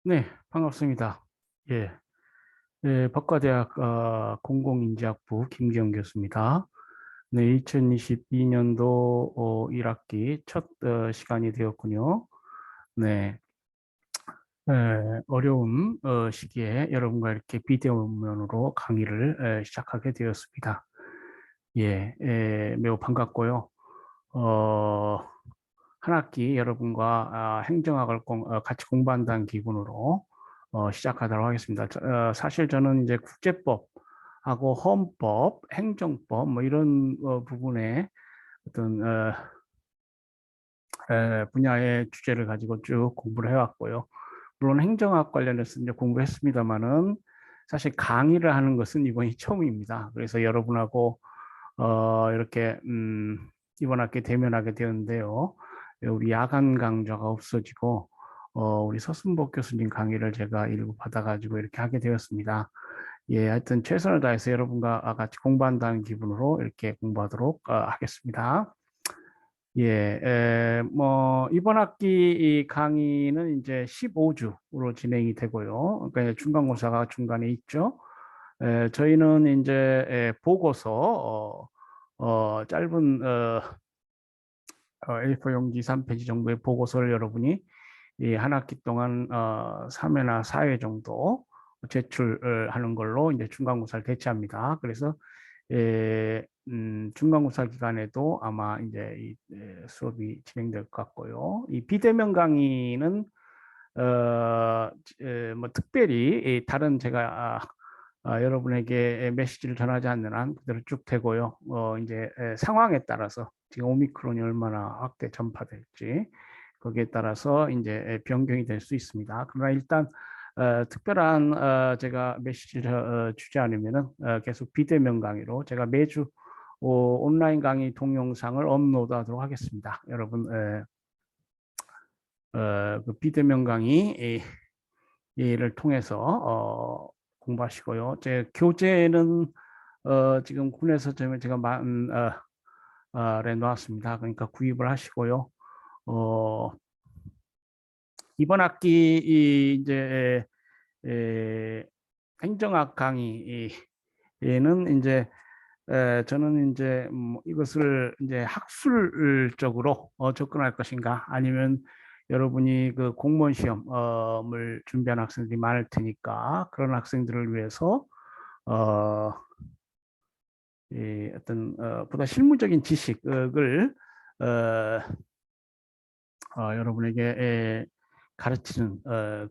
네, 반갑습니다. 예, 법과대학 공공인지학부 김기영 교수입니다. 네, 2022년도 1학기 첫 시간이 되었군요. 네, 어려운 시기에 여러분과 이렇게 비대면으로 강의를 시작하게 되었습니다. 예, 매우 반갑고요. 어, 한 학기 여러분과 행정학을 같이 공부한다는 기분으로 시작하도록 하겠습니다. 사실 저는 이제 국제법하고 헌법, 행정법 뭐 이런 부분에 어떤 분야의 주제를 가지고 쭉 공부를 해왔고요. 물론 행정학 관련해서 이제 공부했습니다만은 사실 강의를 하는 것은 이번이 처음입니다. 그래서 여러분하고 이렇게 이번 학기 대면하게 되었는데요. 우리 야간 강좌가 없어지고 우리 서순복 교수님 강의를 제가 일부 받아가지고 이렇게 하게 되었습니다. 예, 하여튼 최선을 다해서 여러분과 같이 공부한다는 기분으로 이렇게 공부하도록 하겠습니다. 예, 뭐 이번 학기 이 강의는 이제 15주로 진행이 되고요. 그러니까 중간고사가 중간에 있죠. 저희는 이제 보고서 짧은 A4 용지 3페이지 정도의 보고서를 여러분이 이 한 학기 동안 3회나 4회 정도 제출하는 걸로 이제 중간고사를 대체합니다. 그래서 중간고사 기간에도 아마 이제 수업이 진행될 것 같고요. 이 비대면 강의는 뭐 특별히 다른 제가 여러분에게 메시지를 전하지 않는 한 그대로 쭉 되고요. 이제 상황에 따라서 지금 오미크론이 얼마나 확대 전파될지 거기에 따라서 이제 변경이 될 수 있습니다. 그러나 일단 특별한 제가 메시지를 주지 않으면은 계속 비대면 강의로 제가 매주 온라인 강의 동영상을 업로드하도록 하겠습니다. 여러분 그 비대면 강의를 통해서 공부하시고요. 제 교재는 지금 군에서 제가 내놓았습니다. 그러니까 구입을 하시고요. 어, 이번 학기 이제 행정학 강의에는 이제 저는 이제 이것을 이제 학술적으로 접근할 것인가 아니면 여러분이 그 공무원 시험을 준비하는 학생들이 많을 테니까 그런 학생들을 위해서 어, 이 어떤 보다 실무적인 지식을 여러분에게 가르치는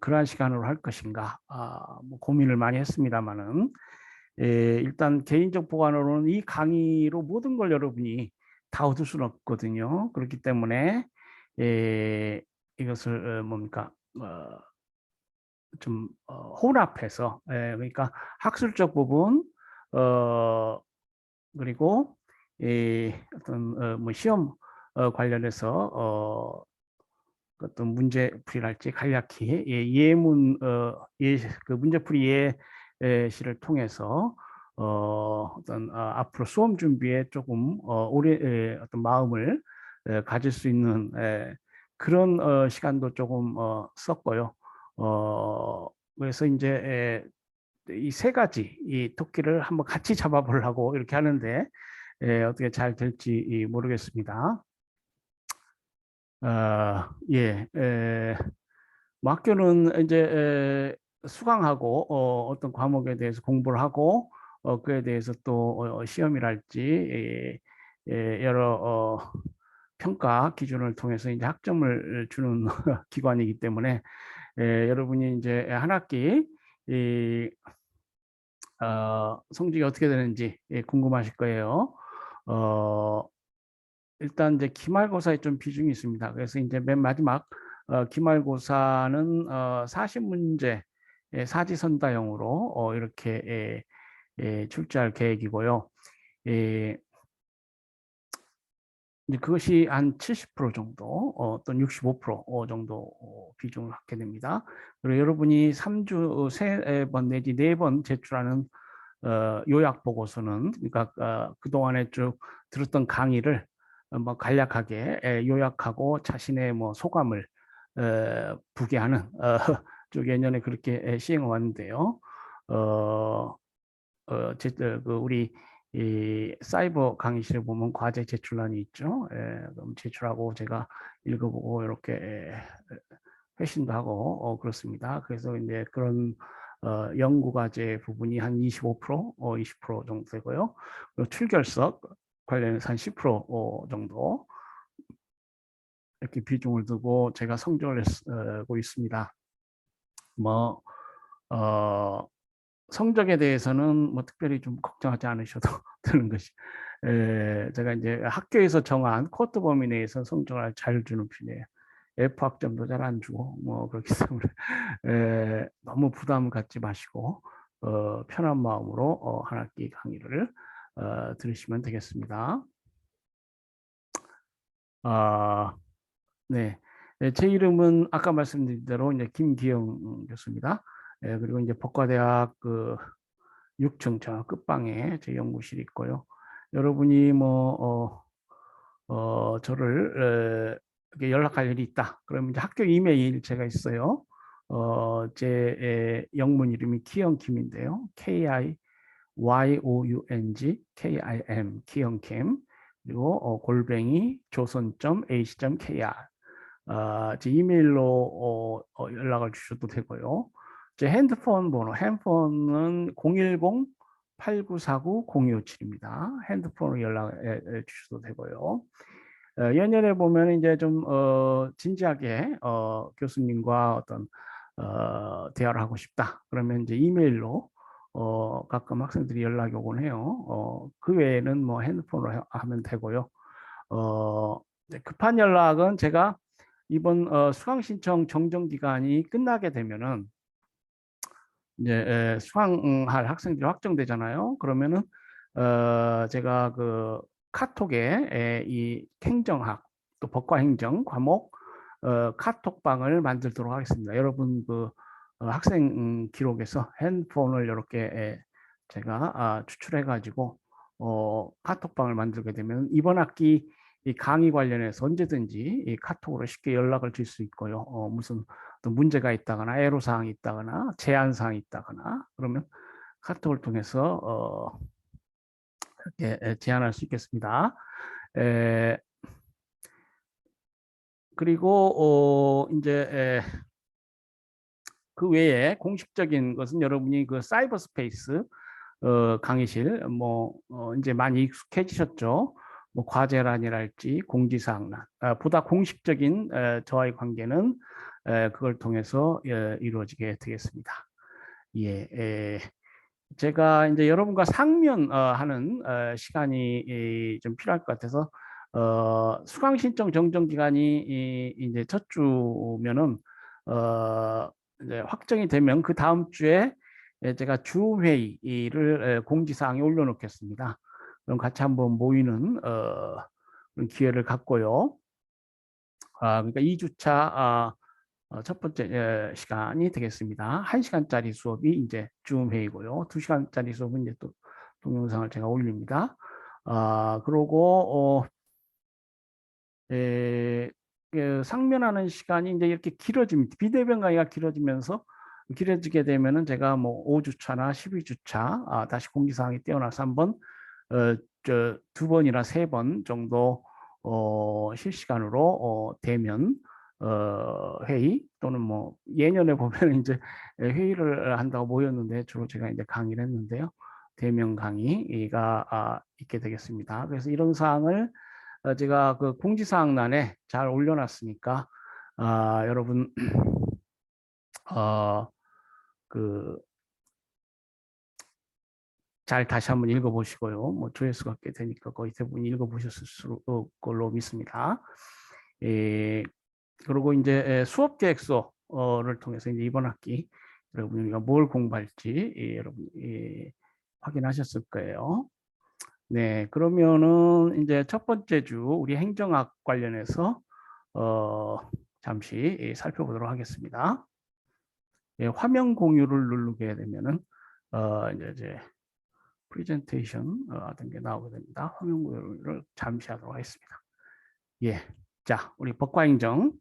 그러한 시간으로 할 것인가 뭐 고민을 많이 했습니다만은 일단 개인적 보관으로는 이 강의로 모든 걸 여러분이 다 얻을 수는 없거든요. 그렇기 때문에 이것을 뭡니까 좀 혼합해서 그러니까 학술적 부분 그리고 어떤 뭐 시험 관련해서 어떤 문제풀이랄지 간략히 그 문제풀이 예시를 통해서 어떤 앞으로 수험 준비에 조금 오래 어떤 마음을 가질 수 있는 그런 시간도 조금 썼고요. 그래서 이제 이 세 가지 이 토끼를 한번 같이 잡아보려고 이렇게 하는데 어떻게 잘 될지 모르겠습니다. 예, 뭐 학교는 이제 수강하고 어떤 과목에 대해서 공부를 하고 그에 대해서 또 시험이랄지 여러 평가 기준을 통해서 이제 학점을 주는 기관이기 때문에 여러분이 이제 한 학기 이 성적이 어떻게 되는지 궁금하실 거예요. 어, 일단 이제 기말고사에 좀 비중이 있습니다. 그래서 이제 맨 마지막 기말고사는 40문제 사지선다형으로 이렇게 출제할 계획이고요. 예, 이제 그것이 한 70% 정도, 또는 65% 정도 비중을 갖게 됩니다. 그리고 여러분이 3주 3번 내지 4번 제출하는 요약 보고서는 그러니까 그동안에 쭉 들었던 강의를 뭐 간략하게 요약하고 자신의 뭐 소감을 부게하는 쭉 예년에 그렇게 시행해 왔는데요. 우리 이 사이버 강의실에 보면 과제 제출란이 있죠. 그럼 제출하고 제가 읽어보고 이렇게 회신도 하고 그렇습니다. 그래서 이제 그런 연구 과제 부분이 한 25%, 20% 정도 되고요. 그리고 출결석 관련해서 한 10% 정도 이렇게 비중을 두고 제가 성적을 내고 있습니다. 뭐 성적에 대해서는 뭐 특별히 좀 걱정하지 않으셔도 되는 것이 제가 이제 학교에서 정한 코트 범위 내에서 성적을 잘 주는 편이에요. F 학점도 잘 안 주고 뭐 그렇기 때문에 너무 부담 갖지 마시고 편한 마음으로 한 학기 강의를 들으시면 되겠습니다. 네. 제 이름은 아까 말씀드린 대로 이제 김기영 교수입니다. 그리고 이제 법과대학 그 6층 저 끝방에 제 연구실이 있고요. 여러분이 뭐 저를 이렇게 연락할 일이 있다. 그러면 이제 학교 이메일 제가 있어요. 제 영문 이름이 키영킴인데요. KIYOUNG KIM 키영킴 그리고 골뱅이 조선.ac.kr 제 이메일로 연락을 주셔도 되고요. 제 핸드폰 번호, 핸드폰은 010-8949-0257입니다. 핸드폰으로 연락해 주셔도 되고요. 연년에 보면 이제 좀 진지하게 교수님과 어떤 대화를 하고 싶다. 그러면 이제 이메일로 가끔 학생들이 연락이 오곤 해요. 그 외에는 뭐 핸드폰으로 하면 되고요. 급한 연락은 제가 이번 수강 신청 정정 기간이 끝나게 되면은 이제 수강할 학생들이 확정되잖아요. 그러면은 제가 그 카톡에 이 행정학 또 법과 행정 과목 카톡방을 만들도록 하겠습니다. 여러분 그 학생 기록에서 핸드폰을 이렇게 제가 추출해 가지고 카톡방을 만들게 되면 이번 학기 이 강의 관련해서 언제든지 이 카톡으로 쉽게 연락을 줄 수 있고요. 무슨 또 문제가 있다거나 애로사항이 있다거나 제한사항이 있다거나 그러면 카톡을 통해서 이렇게 제안할 수 있겠습니다. 그리고 이제 그 외에 공식적인 것은 여러분이 그 사이버 스페이스 강의실 뭐 이제 많이 익숙해지셨죠. 뭐 과제란이랄지 공지사항란 보다 공식적인 저와의 관계는 그걸 통해서 이루어지게 되겠습니다. 예, 제가 이제 여러분과 상면하는 시간이 좀 필요할 것 같아서 수강 신청 정정 기간이 이제 첫 주면은 이제 확정이 되면 그 다음 주에 제가 주 회의를 공지사항에 올려놓겠습니다. 그럼 같이 한번 모이는 그런 기회를 갖고요. 그러니까 2주차 첫 번째 시간이 되겠습니다. 1시간짜리 수업이 이제 줌 회의고요. 2시간짜리 수업은 이제 또 동영상을 제가 올립니다. 그러고 상면하는 시간이 이제 이렇게 길어집니다. 비대면 강의가 길어지면서 길어지게 되면은 제가 뭐 5주차나 12주차 다시 공지사항이 떼어나서 한번 두 번이나 세 번 정도 실시간으로 대면 회의 또는 뭐 예년에 보면 이제 회의를 한다고 모였는데 주로 제가 이제 강의를 했는데요. 대면 강의가 있게 되겠습니다. 그래서 이런 사항을 제가 그 공지사항란에 잘 올려놨으니까 여러분 그 잘 다시 한번 읽어보시고요. 뭐 조회수가 꽤 되니까 거의 대부분 읽어보셨을 걸로 믿습니다. 그리고 이제 수업 계획서를 통해서 이제 이번 학기 여러분이 뭘 공부할지 여러분 확인하셨을 거예요. 네, 그러면은 이제 첫 번째 주 우리 행정학 관련해서 잠시 살펴보도록 하겠습니다. 예, 화면 공유를 누르게 되면은 이제 프레젠테이션 어떤 게 나오게 됩니다. 화면 공유를 잠시 하도록 하겠습니다. 예, 자, 우리 법과행정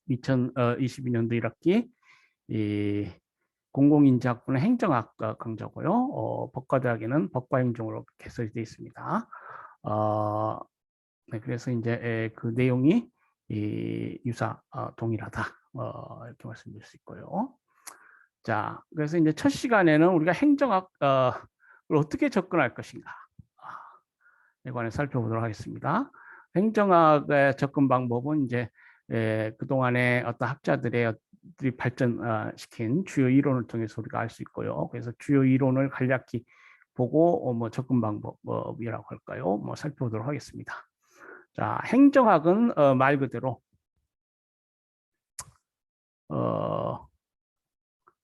2022년도 1학기 이 공공인지학부는 행정학 강좌고요. 법과대학에는 법과 행정으로 개설되어 있습니다. 네, 그래서 이제 그 내용이 유사 동일하다 이렇게 말씀드릴 수 있고요. 자, 그래서 이제 첫 시간에는 우리가 행정학을 어떻게 접근할 것인가 에 관해 살펴보도록 하겠습니다. 행정학의 접근 방법은 이제 그동안에 어떤 학자들이 발전시킨 주요 이론을 통해서 우리가 알 수 있고요. 그래서 주요 이론을 간략히 보고 뭐 접근 방법이라고 할까요? 뭐 살펴보도록 하겠습니다. 자, 행정학은 말 그대로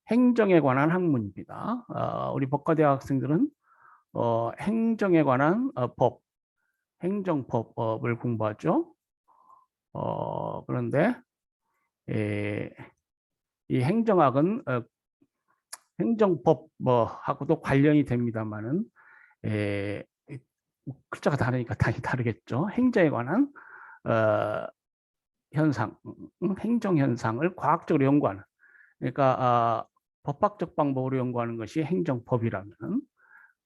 행정에 관한 학문입니다. 우리 법과대학 학생들은 행정에 관한 행정법을 공부하죠. 그런데 이 행정학은 행정법하고도 관련이 됩니다만은 글자가 다르니까 다르겠죠. 행정에 관한 현상, 행정 현상을 과학적으로 연구하는. 그러니까 법학적 방법으로 연구하는 것이 행정법이라면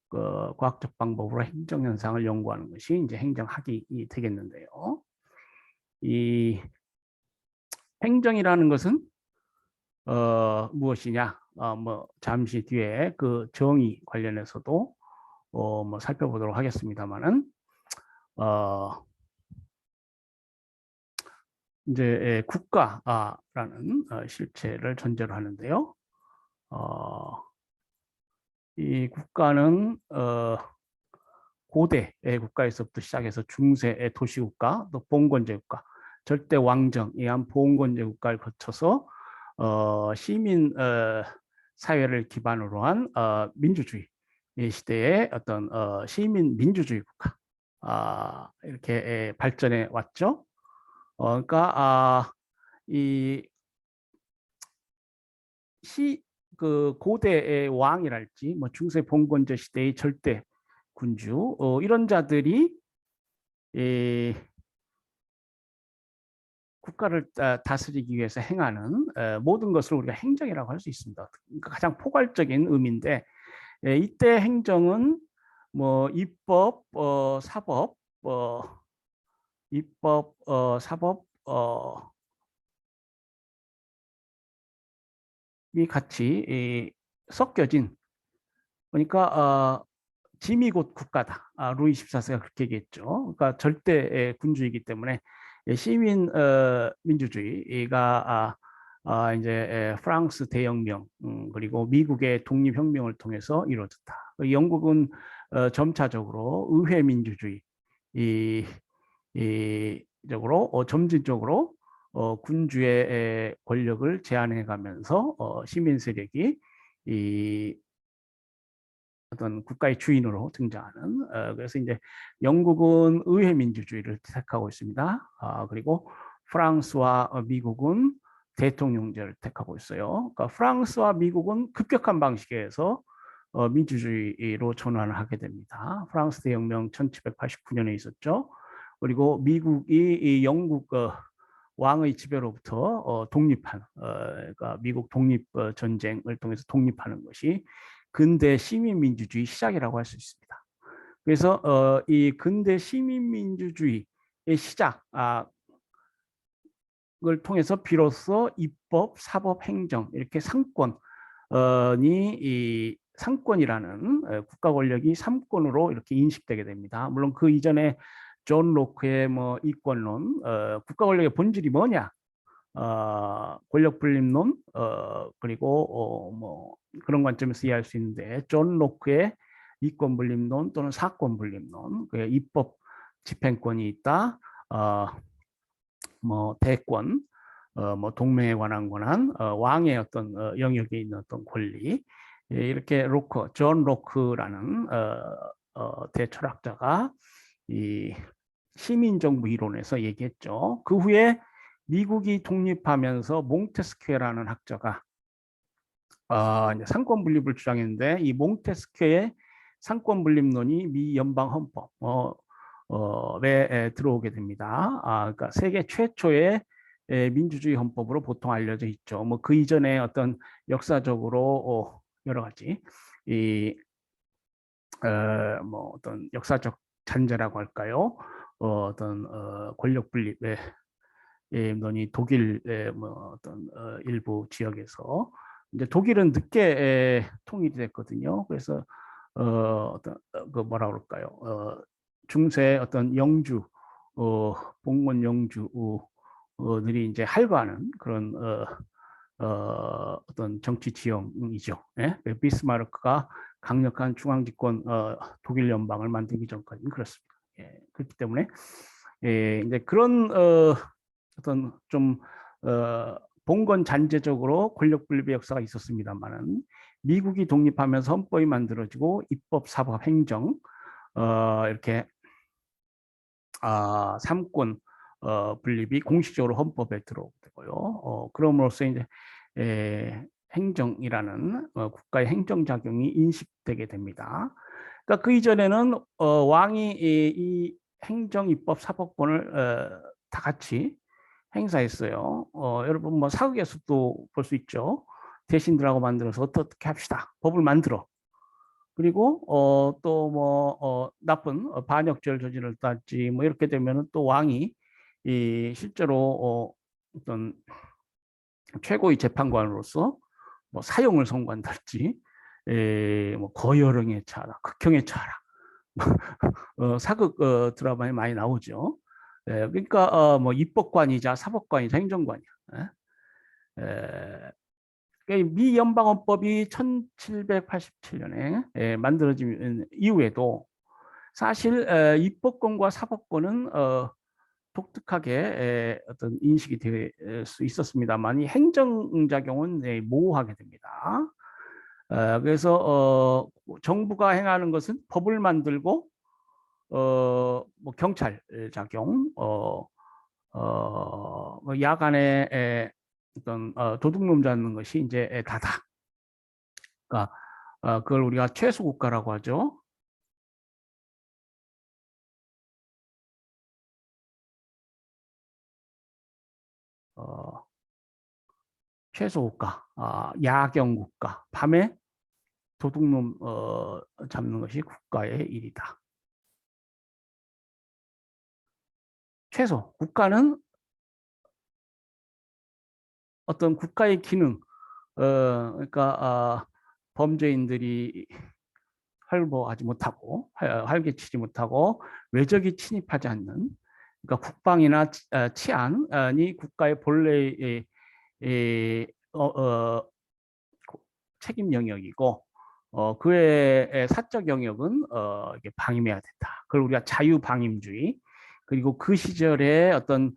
그 과학적 방법으로 행정 현상을 연구하는 것이 이제 행정학이 되겠는데요. 이 행정이라는 것은 무엇이냐? 뭐 잠시 뒤에 그 정의 관련해서도 뭐 살펴보도록 하겠습니다만은 이제 국가라는 실체를 전제로 하는데요. 이 국가는 고대의 국가에서부터 시작해서 중세의 도시국가, 또 봉건제 국가, 절대 왕정에 한 봉건제 국가를 거쳐서 시민 사회를 기반으로 한 민주주의 시대의 어떤 시민 민주주의 국가 이렇게 발전해 왔죠. 그러니까 그 고대의 왕이랄지 뭐 중세 봉건제 시대의 절대 군주 이런 자들이 국가를 다스리기 위해서 행하는 모든 것을 우리가 행정이라고 할 수 있습니다. 그러니까 가장 포괄적인 의미인데 이때 행정은 뭐 입법, 사법, 이 같이 섞여진 그러니까 짐이 곧 국가다. 루이 14세가 그렇게 얘기했죠. 그러니까 절대 군주이기 때문에 시민 민주주의가 이제 프랑스 대혁명 그리고 미국의 독립혁명을 통해서 이루어졌다. 영국은 점차적으로 의회 민주주의 적으로 점진적으로 군주의 권력을 제한해가면서 시민 세력이 어떤 국가의 주인으로 등장하는 그래서 이제 영국은 의회 민주주의를 택하고 있습니다. 그리고 프랑스와 미국은 대통령제를 택하고 있어요. 그러니까 프랑스와 미국은 급격한 방식에서 민주주의로 전환을 하게 됩니다. 프랑스 대혁명 1789년에 있었죠. 그리고 미국이 영국 왕의 지배로부터 독립한 그러니까 미국 독립 전쟁을 통해서 독립하는 것이 근대 시민민주주의 시작이라고 할 수 있습니다. 그래서 이 근대 시민민주주의의 시작을 통해서 비로소 입법, 사법, 행정 이렇게 상권이라는 국가 권력이 삼권으로 이렇게 인식되게 됩니다. 물론 그 이전에 존 로크의 뭐 이권론, 국가 권력의 본질이 뭐냐, 권력 분립론, 그리고 뭐 그런 관점에서 이해할 수 있는데 존 로크의 이권 분립론 또는 사권 분립론, 그 입법 집행권이 있다, 뭐 대권, 뭐 동맹에 관한 권한, 왕의 어떤 영역에 있는 어떤 권리 이렇게 존 로크라는 대철학자가 이 시민정부 이론에서 얘기했죠. 그 후에 미국이 독립하면서 몽테스큐에라는 학자가 이제 상권 분립을 주장했는데 이 몽테스큐의 상권 분립론이 미 연방 헌법에 들어오게 됩니다. 그러니까 세계 최초의 민주주의 헌법으로 보통 알려져 있죠. 뭐 그 이전에 어떤 역사적으로 여러 가지 이 뭐 어떤 역사적 잔재라고 할까요? 어떤 권력 분립의 논의 독일의 뭐 어떤 일부 지역에서 이제 독일은 늦게 통일이 됐거든요. 그래서 어떤 그 뭐라 그럴까요? 중세 어떤 영주 봉건 영주들이 이제 할거하는 그런 어떤 정치 지형이죠. 예? 비스마르크가 강력한 중앙 집권 독일 연방을 만들기 전까지는 그렇습니다. 예, 그렇기 때문에 이제 그런 어떤 좀 봉건 잔재적으로 권력 분립의 역사가 있었습니다만은 미국이 독립하면서 헌법이 만들어지고 입법, 사법, 행정 이렇게 삼권 분립이 공식적으로 헌법에 들어오게 되고요. 그럼으로써 이제 행정이라는 국가의 행정작용이 인식되게 됩니다. 그러니까 그 이전에는 왕이 이 행정, 입법, 사법권을 다 같이 행사했어요. 여러분 뭐 사극에서도 볼 수 있죠. 대신들하고 만들어서 어떻게 합시다. 법을 만들어. 그리고 또 뭐 나쁜 반역죄를 저질렀다든지 뭐 이렇게 되면은 또 왕이 이 실제로 어떤 최고의 재판관으로서 뭐 사형을 선고한다든지 뭐 거열형에 처하라, 극형에 처하라. 사극 드라마에 많이 나오죠. 그러니까 뭐 입법관이자 사법관이자 행정관이야. 미 연방헌법이 1787년에 만들어진 이후에도 사실 입법권과 사법권은 독특하게 어떤 인식이 될 수 있었습니다만 이 행정작용은 모호하게 됩니다. 그래서 정부가 행하는 것은 법을 만들고 뭐 경찰 작용, 뭐 야간에 어떤 도둑놈 잡는 것이 이제 다다. 그러니까 그걸 우리가 최소국가라고 하죠. 어, 최소국가, 야경국가, 밤에 도둑놈 잡는 것이 국가의 일이다. 최소 국가는 어떤 국가의 기능, 그러니까 범죄인들이 활보하지 못하고 활개치지 못하고 외적이 침입하지 않는 그러니까 국방이나 치안이 국가의 본래의 책임 영역이고 그의 사적 영역은 이게 방임해야 된다. 그걸 우리가 자유방임주의 그리고 그 시절에 어떤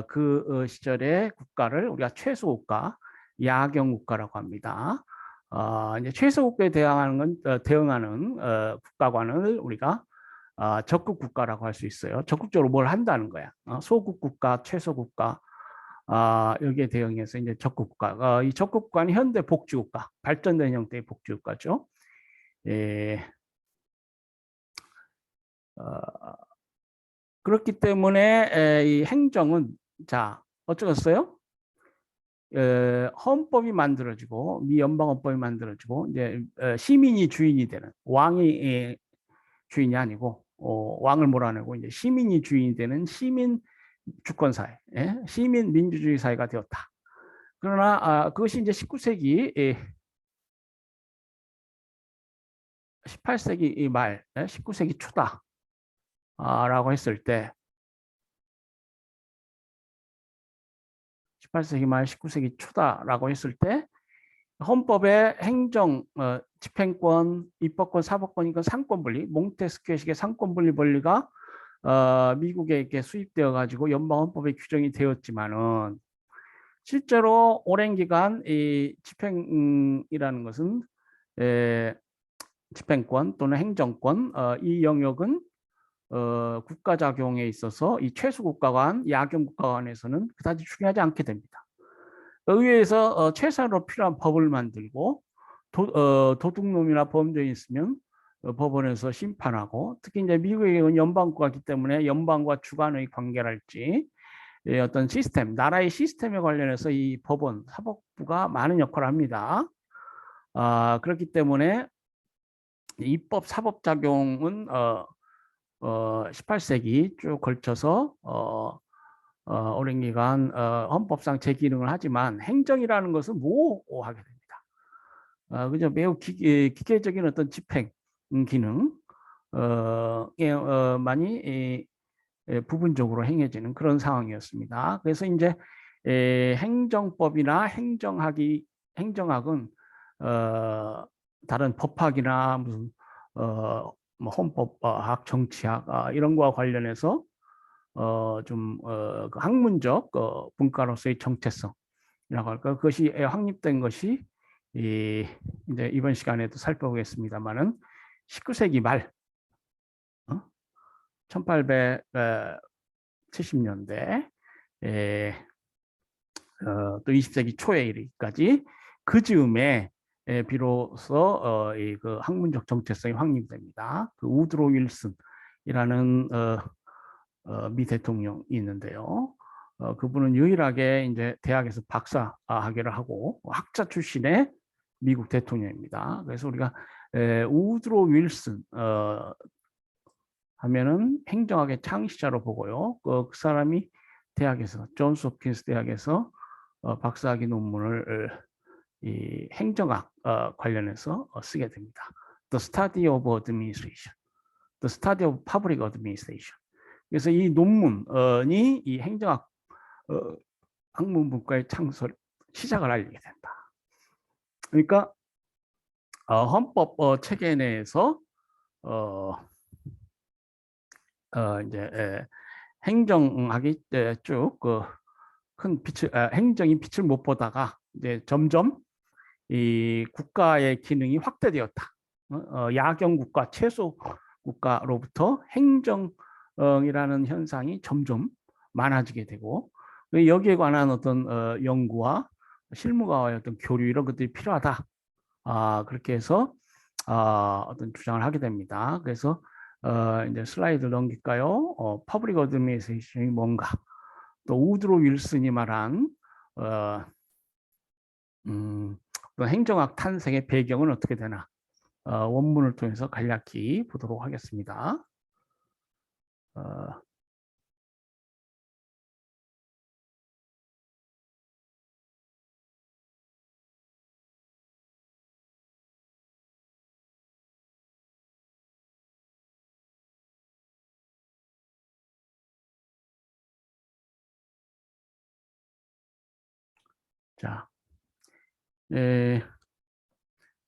그 시절의 국가를 우리가 최소국가, 야경국가라고 합니다. 이제 최소국가에 대응하는 건 대응하는 국가관을 우리가 적극 국가라고 할 수 있어요. 적극적으로 뭘 한다는 거야. 소국 국가, 최소국가 여기에 대응해서 이제 적국가, 이 적국가는 현대 복지국가, 발전된 형태의 복지국가죠. 예, 그렇기 때문에 이 행정은 자 어쩌겠어요? 헌법이 만들어지고 미 연방헌법이 만들어지고 이제 시민이 주인이 되는 왕이 주인이 아니고 왕을 몰아내고 이제 시민이 주인이 되는 시민 주권 사회, 시민 민주주의 사회가 되었다. 그러나 그것이 이제 19세기 18세기 말, 19세기 초다라고 했을 때 18세기 말 19세기 초다라고 했을 때 헌법의 행정, 집행권, 입법권, 사법권 이건 상권 분리, 몽테스키의식의 상권 분리 원리가 미국에 이렇게 수입되어 가지고 연방 헌법에 규정이 되었지만은 실제로 오랜 기간 이 집행이라는 것은 집행권 또는 행정권 이 영역은 국가작용에 있어서 이 최소국가관, 야경국가관에서는 그다지 중요하지 않게 됩니다. 의회에서 최소한으로 필요한 법을 만들고 도둑놈이나 범죄인 있으면 법원에서 심판하고 특히 이제 미국의 연방국가이기 때문에 연방과 주관의 관계랄지 어떤 시스템, 나라의 시스템에 관련해서 이 법원, 사법부가 많은 역할을 합니다. 그렇기 때문에 입법 사법 작용은 18세기 쭉 걸쳐서 오랜 기간 헌법상 제 기능을 하지만 행정이라는 것은 모호하게 됩니다. 그죠? 매우 기계적인 어떤 집행 기능 많이 부분적으로 행해지는 그런 상황이었습니다. 그래서 이제 행정법이나 행정학은 다른 법학이나 무슨 뭐 헌법학, 정치학 이런 거와 관련해서 그 학문적 분과로서의 정체성이라고 할까, 그것이 확립된 것이 이제 이번 시간에도 살펴보겠습니다만은 19세기 말 1870년대 또 20세기 초에 이르기까지 그 즈음에 비로소 그 학문적 정체성이 확립됩니다. 그 우드로 윌슨이라는 미 대통령이 있는데요. 그분은 유일하게 이제 대학에서 박사 학위를 하고 학자 출신의 미국 대통령입니다. 그래서 우리가 우드로 윌슨 하면은 행정학의 창시자로 보고요. 그 사람이 대학에서 존스 홉킨스 대학에서 박사학위 논문을 이 행정학 관련해서 쓰게 됩니다. The Study of Administration, The Study of Public Administration. 그래서 이 논문이 이 행정학 학문 분과의 창설 시작을 알리게 된다. 그러니까 헌법 체계 내에서 이제 행정학이 쭉 큰 빛을 행정이 빛을 못 보다가 이제 점점 이 국가의 기능이 확대되었다. 야경 국가, 최소 국가로부터 행정이라는 현상이 점점 많아지게 되고 여기에 관한 어떤 연구와 실무가와의 어떤 교류 이런 것들이 필요하다. 그렇게 해서 어떤 주장을 하게 됩니다. 그래서 이제 슬라이드 넘길까요? 퍼블릭 어드미니스트레이션이 뭔가, 또 우드로 윌슨이 말한 행정학 탄생의 배경은 어떻게 되나 원문을 통해서 간략히 보도록 하겠습니다. 자,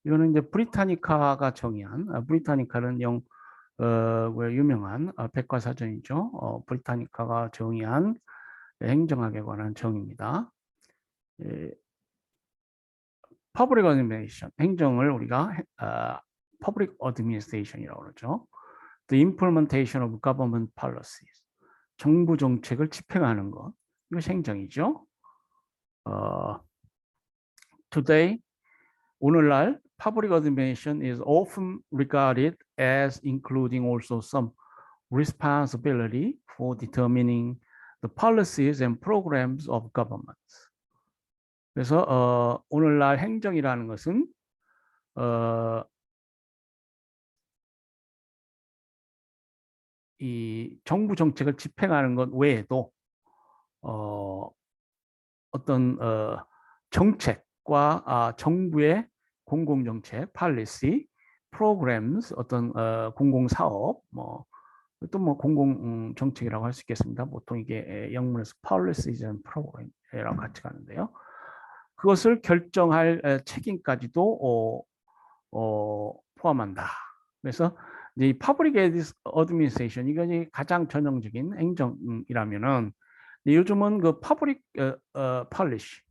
이거는 이제 브리타니카가 정의한, 브리타니카는 유명한 백과사전이죠. 브리타니카가 정의한 행정학에 관한 정의입니다. 퍼블릭 어드미니스트레이션, 행정을 우리가 퍼블릭 어드미니스트레이션이라고 그러죠. The implementation of government policies, 정부 정책을 집행하는 것, 이것이 행정이죠. Today, 오늘날 public administration is often regarded as including also some responsibility for determining the policies and programs of governments. 그래서 오늘날 행정이라는 것은 이 정부 정책을 집행하는 것 외에도 어떤 정책과 정부의 공공정책, policy, programs, 어떤 공공사업, 또 공공정책이라고 할 수 있겠습니다. 보통 이게 영문에서 policies and program이라고 같이 가는데요. 그것을 결정할 책임까지도 포함한다. 그래서 이 public administration, 이것이 가장 전형적인 행정이라면은 요즘은 그 public policy,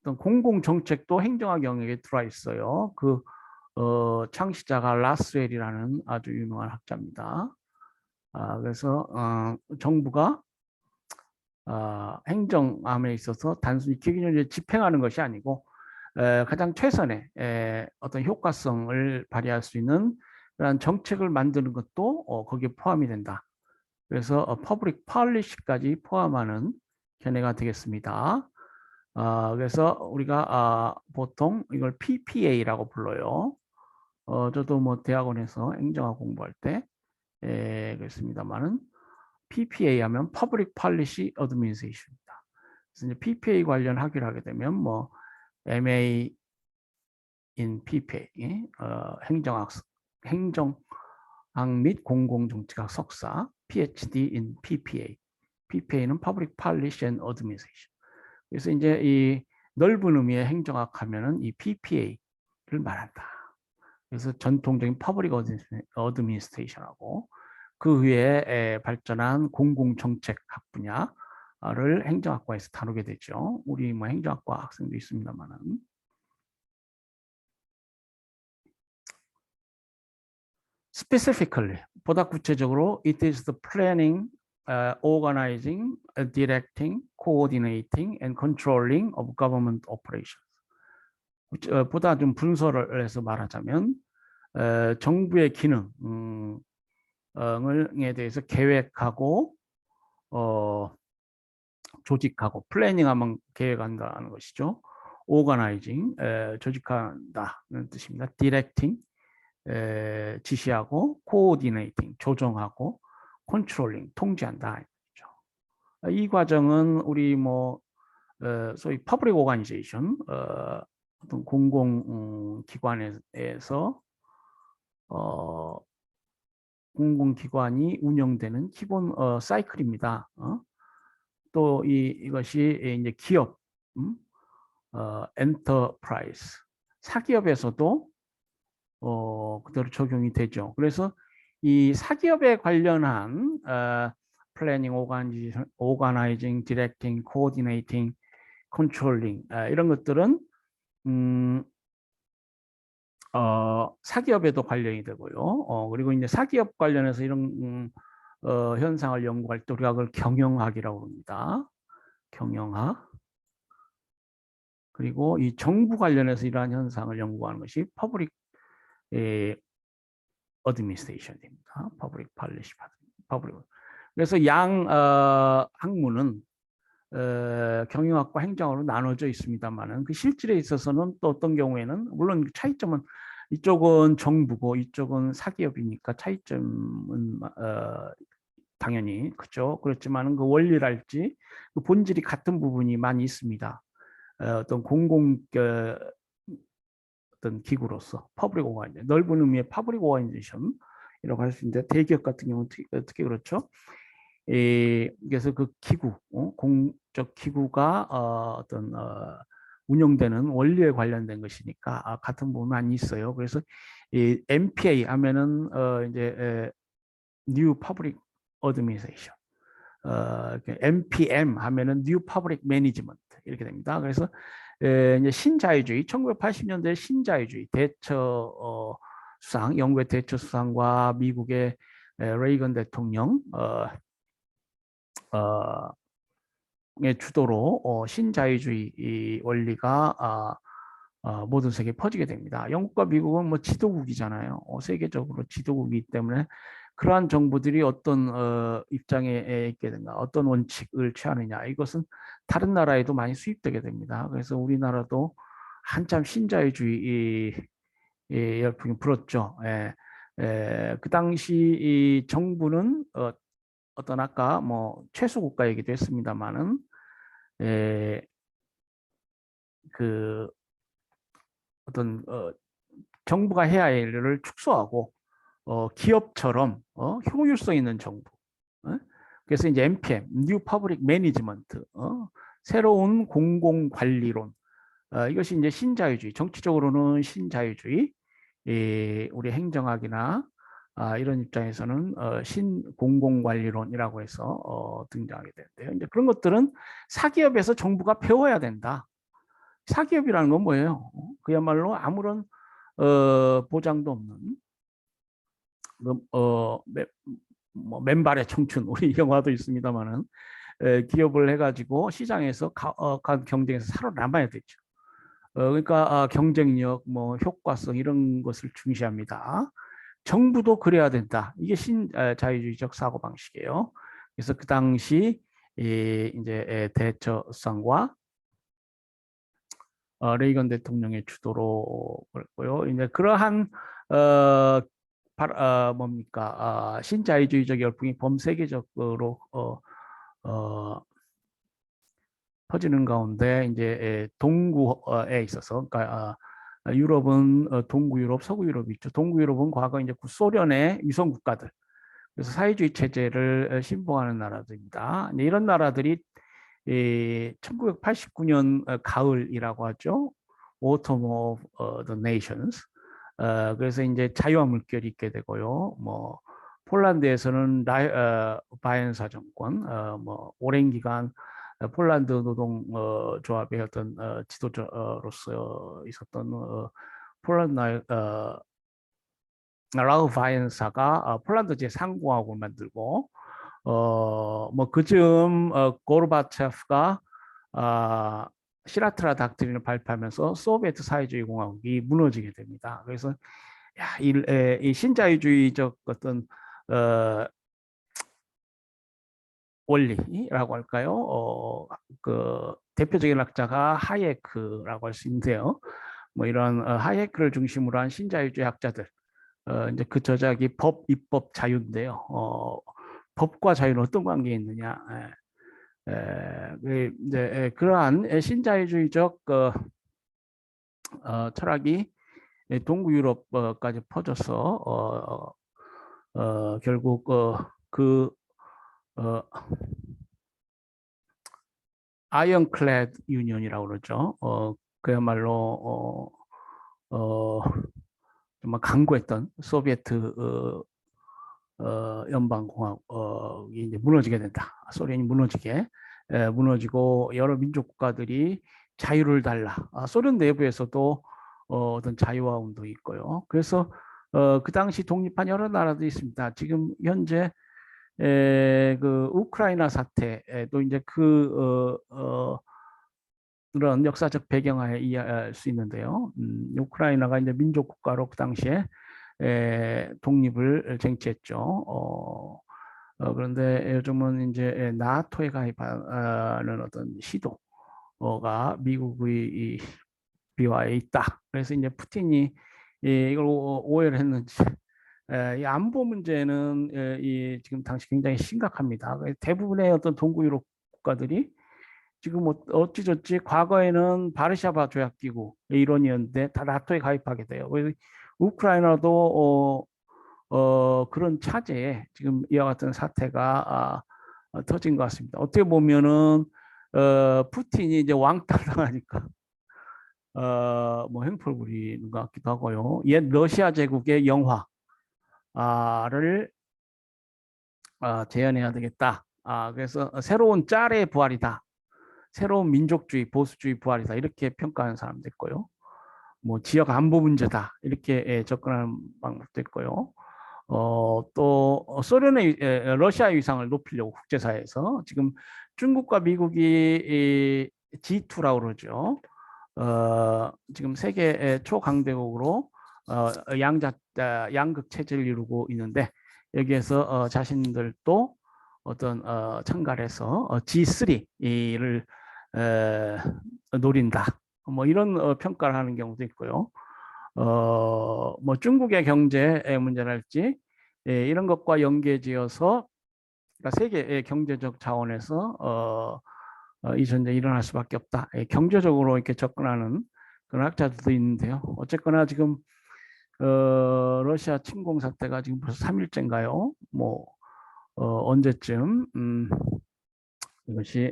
어떤 공공 정책도 행정학 영역에 들어와 있어요. 그 창시자가 라스웰이라는 아주 유명한 학자입니다. 그래서 정부가 행정함에 있어서 단순히 기준을 집행하는 것이 아니고 가장 최선의 어떤 효과성을 발휘할 수 있는 그런 정책을 만드는 것도 거기에 포함이 된다. 그래서 퍼블릭 팔리시까지 포함하는 견해가 되겠습니다. 그래서 우리가 보통 이걸 PPA라고 불러요. 저도 뭐 대학원에서 행정학 공부할 때 그랬습니다만은 PPA 하면 Public Policy Administration입니다. 그래서 이제 PPA 관련 학위를 하게 되면 뭐 MA in PPA, 행정학 및 공공정책학 석사, PhD in PPA. PPA는 Public Policy and Administration. 그래서 이제 이 넓은 의미의 행정학 하면은 이 PPA를 말한다. 그래서 전통적인 Public Administration하고 그 후에 발전한 공공정책학 분야를 행정학과에서 다루게 되죠. 우리 뭐 행정학과 학생도 있습니다만은. Specifically, 보다 구체적으로, it is the planning, organizing, directing, coordinating, and controlling of government operations. 보다 좀 분석을 해서 말하자면 정부의 기능에 대해서 계획하고 조직하고, 플래닝하면 계획한다는 것이죠. 오거나이징, 조직한다는 뜻입니다. 디렉팅, 지시하고, 코오디네이팅, 조정하고, 컨트롤링, 통제한다. 이 과정은 우리 뭐 소위 퍼블릭 오거니제이션, 어떤 공공기관에서 공공기관이 운영되는 기본 사이클입니다. 또 이것이 이제 기업, 엔터프라이즈, 사기업에서도 그대로 적용이 되죠. 그래서 이 사기업에 관련한 플래닝, 오가나이징, 디렉팅, 코오디네이팅, 컨트롤링 이런 것들은 사기업에도 관련이 되고요. 그리고 이제 사기업 관련해서 이런 현상을 연구할 때 우리가 그걸 경영학이라고 합니다. 경영학. 그리고 이 정부 관련해서 이러한 현상을 연구하는 것이 퍼블릭 어드미니스트레이션입니다. 퍼블릭 팔리시. 그래서 양 학문은 경영학과 행정학으로 나눠져 있습니다만은 그 실질에 있어서는 또 어떤 경우에는 물론 차이점은 이쪽은 정부고 이쪽은 사기업이니까 차이점은 당연히 그죠. 그렇지만은 그 원리랄지 그 본질이 같은 부분이 많이 있습니다. 어떤 공공 어떤 기구로서 퍼블릭 오거나이제이션, 넓은 의미의 퍼블릭 오거나이제이션이라고 할 수 있는데 대기업 같은 경우는 어떻게 그렇죠? 그래서 그 기구, 공적 기구가 어떤 운영되는 원리에 관련된 것이니까 같은 부분이 많이 있어요. 그래서 이 MPA 하면은 이제 New Public Administration, MPM 하면은 New Public Management 이렇게 됩니다. 그래서 이제 신자유주의, 1980년대 신자유주의 대처 수상, 영국의 대처 수상과 미국의 레이건 대통령 의 주도로 신자유주의 원리가 모든 세계에 퍼지게 됩니다. 영국과 미국은 뭐 지도국이잖아요. 세계적으로 지도국이기 때문에 그러한 정부들이 어떤 입장에 있게 된가, 어떤 원칙을 취하느냐, 이것은 다른 나라에도 많이 수입되게 됩니다. 그래서 우리나라도 한참 신자유주의 열풍이 불었죠. 그 당시 이 정부는 어떤 아까 뭐 최소 국가 얘기도 했습니다만은 그 어떤 정부가 해야 할 일을 축소하고 기업처럼 효율성 있는 정부. 그래서 이제 MPM, New Public Management, 새로운 공공관리론. 이것이 이제 신자유주의, 정치적으로는 신자유주의, 우리 행정학이나 이런 입장에서는 신공공관리론이라고 해서 등장하게 되는데요. 이제 그런 것들은 사기업에서 정부가 배워야 된다. 사기업이라는 건 뭐예요? 그야말로 아무런 보장도 없는 뭐 맨발의 청춘, 우리 영화도 있습니다만은 기업을 해가지고 시장에서 경쟁에서 살아남아야 되죠. 그러니까 경쟁력, 뭐 효과성 이런 것을 중시합니다. 정부도 그래야 된다. 이게 신자유주의적 사고방식이에요. 그래서 그 당시 이제 대처성과 레이건 대통령의 주도로 그랬고요. 이제 그러한 뭡니까 신자유주의적 열풍이 범세계적으로 어, 퍼지는 가운데 이제 동구에 있어서 그러니까 유럽은 동구 유럽, 서구 유럽이 있죠. 동구 유럽은 과거 이제 구소련의 위성 국가들, 그래서 사회주의 체제를 신봉하는 나라들입니다. 이런 나라들이 1989년 가을이라고 하죠. Autumn of the Nations. 그래서 이제 자유화 물결이 있게 되고요. 뭐 폴란드에서는 바이엔사 정권, 뭐 오랜 기간 폴란드 노동 조합의 어떤 지도자로서 있었던 폴란드 라우 바이엔사가 폴란드 제3공화국을 만들고 뭐 그즈음 고르바체프가 아, 시라트라 닥트린을 발표하면서 소비에트 사회주의 공화국이 무너지게 됩니다. 그래서 야, 이 신자유주의적 어떤 어, 원리라고 할까요? 그 대표적인 학자가 하예크라고 할 수 있는데요. 뭐 이런 하예크를 중심으로 한 신자유주의 학자들, 이제 그 저작이 법, 입법, 자유인데요. 법과 자유는 어떤 관계에 있느냐? 이제 그러한 신자유주의적 철학이 동구 유럽까지 퍼져서 결국 그 어, 아이언클레드 유니언이라고 그러죠. 그야말로 정말 강구했던 소비에트 연방공화국이 이제 무너지게 된다. 소련이 무너지게 무너지고 여러 민족 국가들이 자유를 달라. 소련 내부에서도 어떤 자유화 운동이 있고요. 그래서 그 당시 독립한 여러 나라들이 있습니다. 지금 현재 그 우크라이나 사태도 이제 그런 역사적 배경하에 이해할 수 있는데요. 우크라이나가 이제 민족 국가로 그 당시에 독립을 쟁취했죠. 그런데 요즘은 이제 나토에 가입하는 어떤 시도가 미국의 비화에 있다. 그래서 이제 푸틴이 이걸 오해를 했는지 이 안보 문제는 이 지금 당시 굉장히 심각합니다. 대부분의 어떤 동구 유럽 국가들이 지금 어찌저찌 과거에는 바르샤바 조약기구 일원이었는데 다 나토에 가입하게 돼요. 그래서 우크라이나도 그런 차제에 지금 이와 같은 사태가 터진 것 같습니다. 어떻게 보면은 푸틴이 이제 왕따 당하니까 뭐 행포를 부리는 것 같기도 하고요. 옛 러시아 제국의 영화를 재현해야 되겠다. 그래서 새로운 짤의 부활이다. 새로운 민족주의, 보수주의 부활이다. 이렇게 평가하는 사람도 있고요. 뭐 지역 안보 문제다. 이렇게 접근하는 방법도 있고요. 또 소련의 러시아의 위상을 높이려고 국제사회에서 지금 중국과 미국이 G2라고 그러죠. 지금 세계 초강대국으로 양극 체제를 이루고 있는데 여기에서 자신들도 어떤 참가를 해서 G3를 노린다. 뭐 이런 평가를 하는 경우도 있고요. 뭐 중국의 경제 문제랄지 이런 것과 연계지어서 그러니까 세계 경제적 차원에서 이 전쟁이 일어날 수밖에 없다. 경제적으로 이렇게 접근하는 그런 학자들도 있는데요. 어쨌거나 지금 러시아 침공 사태가 지금 벌써 3일째인가요? 뭐 언제쯤 이것이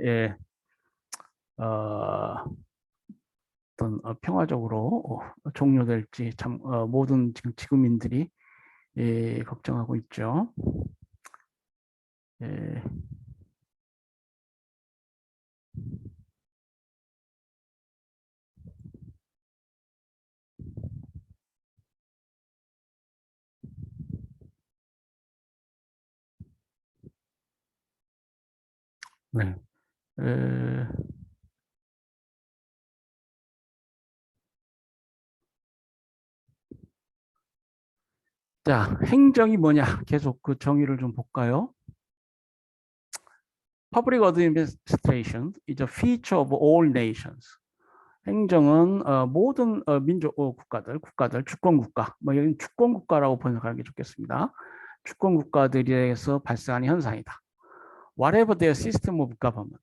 어떤 평화적으로 종료될지 참 모든 지금 지구민들이 걱정하고 있죠. 예. 네. 에, 자, 행정이 뭐냐? 계속 그 정의를 좀 볼까요? Public administration is a feature of all nations. 행정은 모든 민족 국가들, 주권 국가, 뭐 여기 주권 국가라고 번역하는 게 좋겠습니다. 주권 국가들에서 발생하는 현상이다. Whatever their system of government,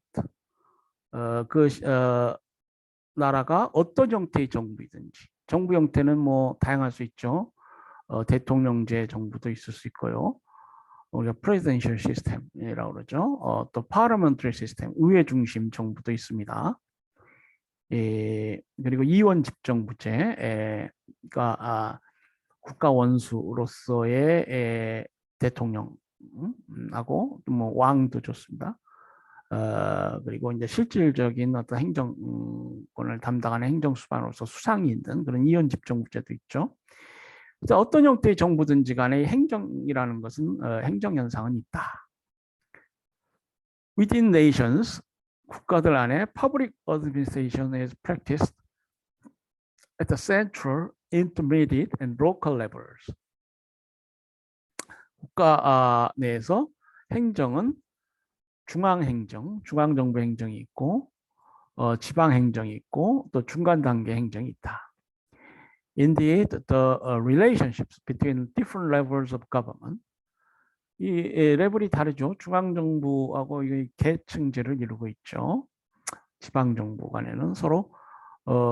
그 나라가 어떤 형태의 정부이든지, 정부 형태는 뭐 다양할 수 있죠. 대통령제 정부도 있을 수 있고요. 우리가 presidential system이라고 그러죠. 또 parliamentary system, 의회 중심 정부도 있습니다. 그리고 이원 집정부제가 국가 원수로서의 대통령하고 뭐 왕도 좋습니다. 그리고 이제 실질적인 어떤 행정권을 담당하는 행정수반으로서 수상이 있는 그런 이원 집정부제도 있죠. 그래서 어떤 형태의 정부든지 간에 행정이라는 것은 행정 현상은 있다. Within nations, 국가들 안에 public administration is practiced at the central, intermediate, and local levels. 국가 내에서 행정은 중앙행정, 중앙정부 행정이 있고 지방행정이 있고 또 중간 단계 행정이 있다. Indeed, the relationships between different levels of government 이 레벨이 다르죠. 중앙정부하고 계층제를 이루고 있죠. 지방정부 간에는 서로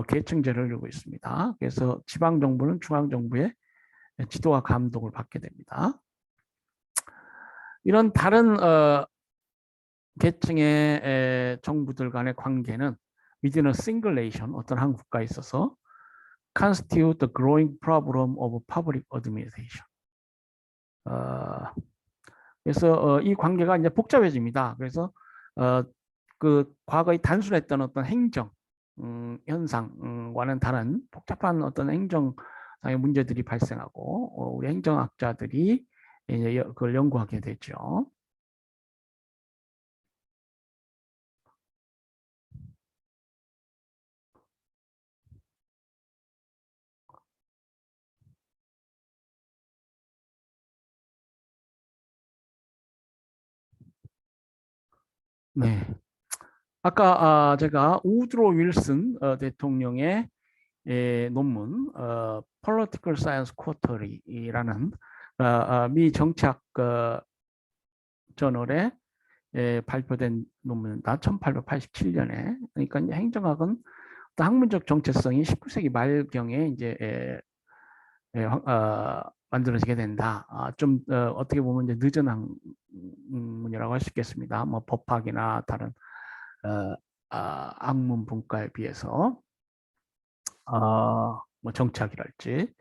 계층제를 이루고 있습니다. 그래서 지방정부는 중앙정부의 지도와 감독을 받게 됩니다. 이런 다른 계층의 정부들 간의 관계는 within a single nation, 어떤 한 국가에 있어서 constitute the growing problem of public administration. 그래서 이 관계가 이제 복잡해집니다. 그래서 그 과거에 단순했던 어떤 행정 현상과는 다른 복잡한 어떤 행정상의 문제들이 발생하고 우리 행정학자들이 이제 그걸 연구하게 되죠. 네. 아까 제가 우드로 윌슨 대통령의 논문 Political Science Quarterly라는 미 정치학 저널에 발표된 논문입니다. 1887년에. 그러니까 행정학은 학문적 정체성이 19세기 말경에 이제 만들어지게 된다. 좀 어떻게 보면 이제 늦은 학문이라고 할 수 있겠습니다. 뭐 법학이나 다른 학문 분과에 비해서 뭐 정치학이랄지.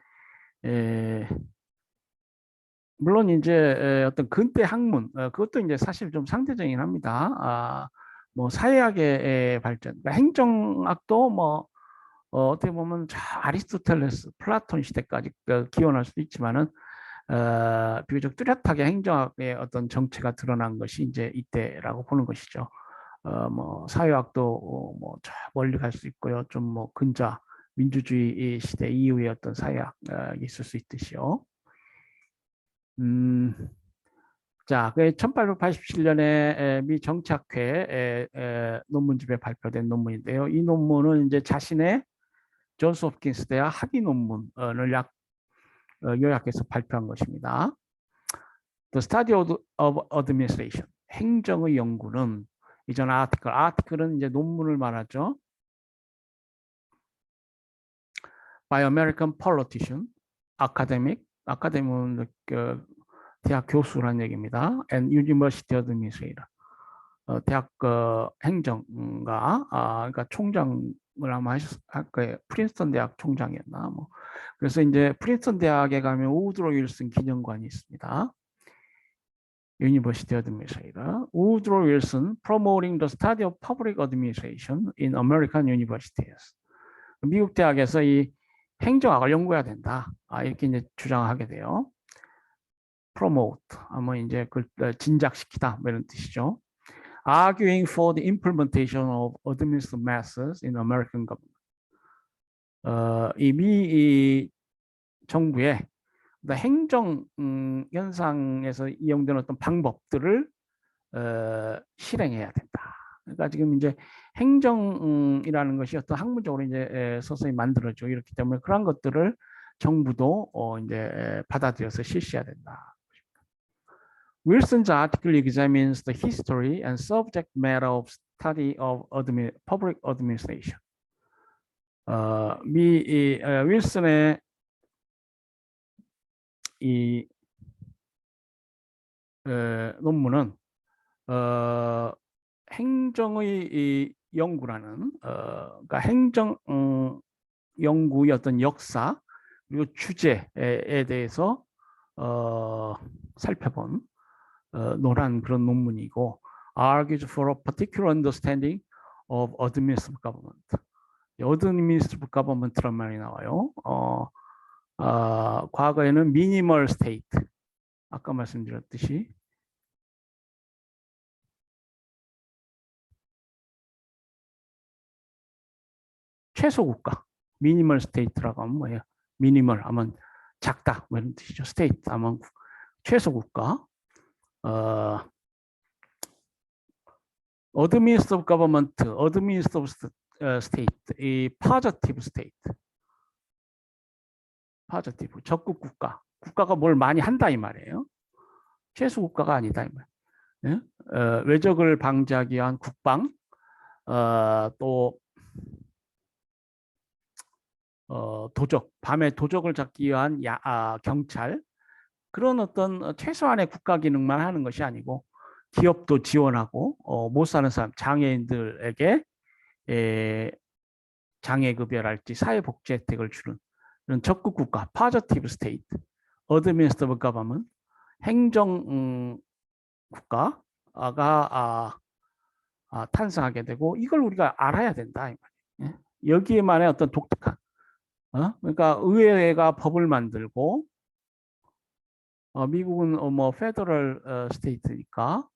물론 이제 어떤 근대 학문 그것도 이제 사실 좀 상대적이긴 합니다. 뭐 사회학의 발전, 그러니까 행정학도 뭐 어떻게 보면 아리스토텔레스, 플라톤 시대까지 기원할 수도 있지만은 비교적 뚜렷하게 행정학의 어떤 정체가 드러난 것이 이제 이때라고 보는 것이죠. 뭐 사회학도 뭐 멀리 갈 수 있고요. 좀 뭐 근자 민주주의 시대 이후의 어떤 사회학이 있을 수 있듯이요. 자, 1887년에 미 정치학회 논문집에 발표된 논문인데요. 이 논문은 이제 자신의 존스 홉킨스 대학 학위 논문을 요약해서 발표한 것입니다. The Study of Administration, 행정의 연구는 이전 아티클은 이제 논문을 말하죠. By American politician, academic은 대학 교수라는 얘기입니다. And University Administrator, 대학 행정가, 그러니까 총장을 아마 할 거예요. 프린스턴 대학 총장이었나 뭐. 그래서 이제 프린스턴 대학에 가면 우드로 윌슨 기념관이 있습니다. University Administrator, Woodrow Wilson promoting the study of public administration in American universities. 미국 대학에서 이 행정학을 연구해야 된다. 이렇게 이제 주장하게 돼요. promote 하면 이제 그 진작시키다 뭐 이런 뜻이죠. Arguing for the implementation of administrative methods in American government. 이 정부의 행정 현상에서 이용되는 어떤 방법들을 실행해야 된다. 그러니까 지금 이제 행정이라는 것이 어떤 학문적으로 이제 서서히 만들어져 이렇기 때문에 그런 것들을 정부도 이제 받아들여서 실시해야 된다. Wilson's article examines the history and subject matter of study of public administration. 윌슨의 이 논문은 행정의 이 연구라는 그러니까 행정 연구의 어떤 역사 그리고 주제에 대해서 살펴본 논한 그런 논문이고 argues for a particular understanding of administrative government. administrative government란 말이 나와요. 과거에는 minimal state 아까 말씀드렸듯이 최소 국가, 미니멀 스테이트라고 하면 뭐예요? 미니멀 하면 작다, 뭐 이런 뜻이죠. 스테이트 하면 최소 국가. administrative government, administrative state, 이 positive state, positive 적극 국가. 국가가 뭘 많이 한다 이 말이에요. 최소 국가가 아니다 이 말. 예? 외적을 방지하기 위한 국방, 또 도적, 밤에 도적을 잡기 위한 경찰 그런 어떤 최소한의 국가 기능만 하는 것이 아니고 기업도 지원하고 못 사는 사람 장애인들에게 장애급여랄지 사회복지 혜택을 주는 이런 적극 국가, positive state, administrative government, 행정 국가가 탄생하게 되고 이걸 우리가 알아야 된다 이 말이에요. 여기에만의 어떤 독특한 그러니까 의회가 법을 만들고 미국은 뭐 페더럴 스테이트니까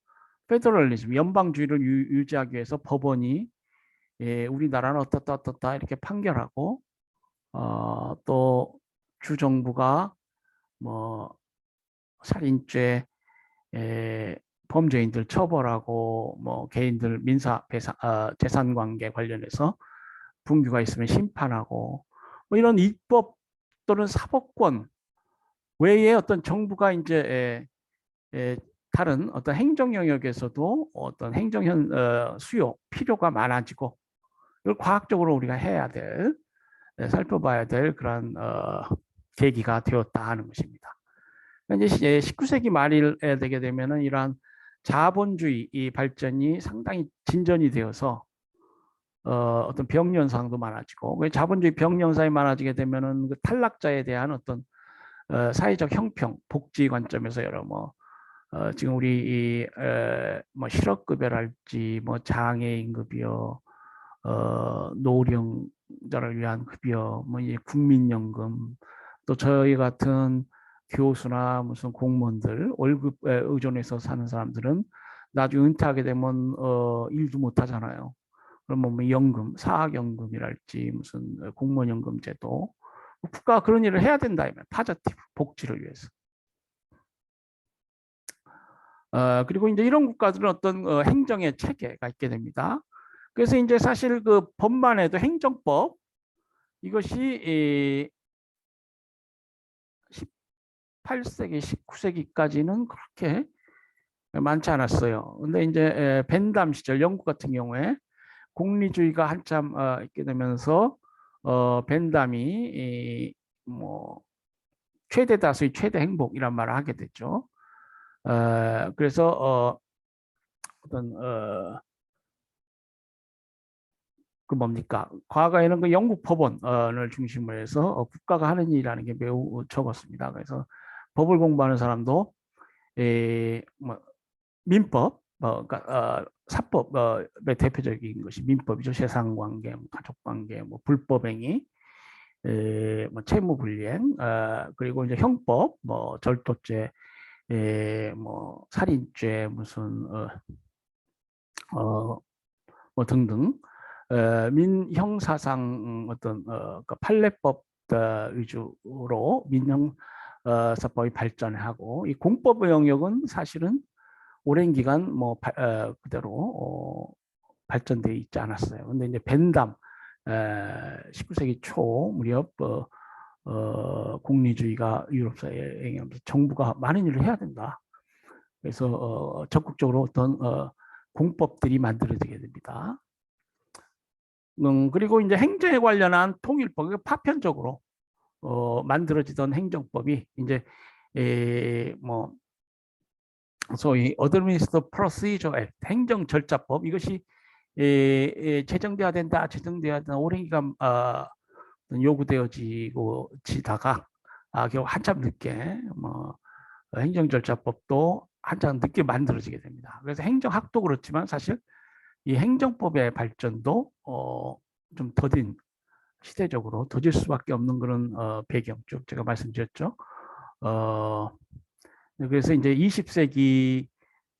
페더럴리즘 연방주의를 유지하기 위해서 법원이 우리나라는 어떻다 이렇게 판결하고 또 주정부가 뭐 살인죄 범죄인들 처벌하고 뭐 개인들 민사 재산 관계 관련해서 분규가 있으면 심판하고 뭐 이런 입법 또는 사법권 외에 어떤 정부가 이제 다른 어떤 행정 영역에서도 어떤 행정 수요 필요가 많아지고 이걸 과학적으로 우리가 해야 될 살펴봐야 될 그런 계기가 되었다 하는 것입니다. 이제 19세기 말에 되게 되면은 이러한 자본주의 이 발전이 상당히 진전이 되어서 어떤 병연상도 많아지고 자본주의 병연상이 많아지게 되면은 그 탈락자에 대한 어떤 사회적 형평, 복지 관점에서 여러 뭐 지금 우리 뭐 실업급여랄지 뭐 장애인급여, 노령자를 위한 급여, 뭐 이제 국민연금, 또 저희 같은 교수나 무슨 공무원들 월급에 의존해서 사는 사람들은 나중에 은퇴하게 되면 일도 못 하잖아요. 그러면 뭐 연금, 사학연금이랄지 무슨 공무원연금 제도 국가가 그런 일을 해야 된다. 파저티브 복지를 위해서. 그리고 이제 이런 국가들은 어떤 행정의 체계가 있게 됩니다. 그래서 이제 사실 그 법만 해도 행정법 이것이 18세기, 19세기까지는 그렇게 많지 않았어요. 근데 이제 벤담 시절 영국 같은 경우에 공리주의가 한참 있게 되면서 벤담이 뭐 최대 다수의 최대 행복이란 말을 하게 됐죠. 그래서 어떤 그 뭡니까? 과거에는 그 영국 법원을 중심으로 해서 국가가 하는 일이라는 게 매우 적었습니다. 그래서 법을 공부하는 사람도 뭐 민법, 그러니까 사법의 대표적인 것이 민법이죠. 재산관계, 가족관계, 뭐 불법행위, 뭐 채무불이행, 그리고 이제 형법, 뭐 절도죄, 뭐 살인죄, 무슨 뭐 등등 민형사상 어떤 그 판례법 위주로 민형 사법이 발전하고 이 공법의 영역은 사실은 오랜 기간 뭐 그대로 발전되어 있지 않았어요. 근데 이제 벤담 19세기 초 무렵 공리주의가 유럽사회에 영향하면서 정부가 많은 일을 해야 된다. 그래서 적극적으로 어떤 공법들이 만들어지게 됩니다. 그리고 이제 행정에 관련한 통일법, 파편적으로 만들어지던 행정법이 이제 뭐 소위 Administrative Procedure Act, 행정절차법, 이것이 제정돼야 된다, 제정돼야 된다, 오랜 기간 요구되어지고 지다가 결국 한참 늦게 뭐 행정절차법도 한참 늦게 만들어지게 됩니다. 그래서 행정학도 그렇지만 사실 이 행정법의 발전도 좀 더딘, 시대적으로 더딜 수밖에 없는 그런 배경 쭉 제가 말씀드렸죠. 그래서 이제 20세기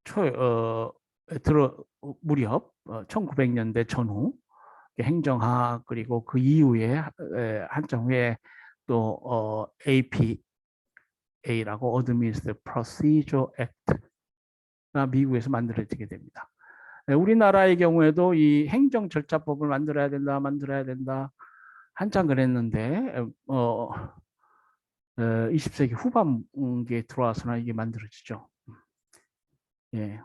초 들어 무렵 1900년대 전후 행정학, 그리고 그 이후에 한참 후에 또 APA라고 Administrative Procedure Act가 미국에서 만들어지게 됩니다. 우리나라의 경우에도 이 행정절차법을 만들어야 된다 한참 그랬는데 20세기 후반기에 들어와서나 이게 만들어지죠. 예.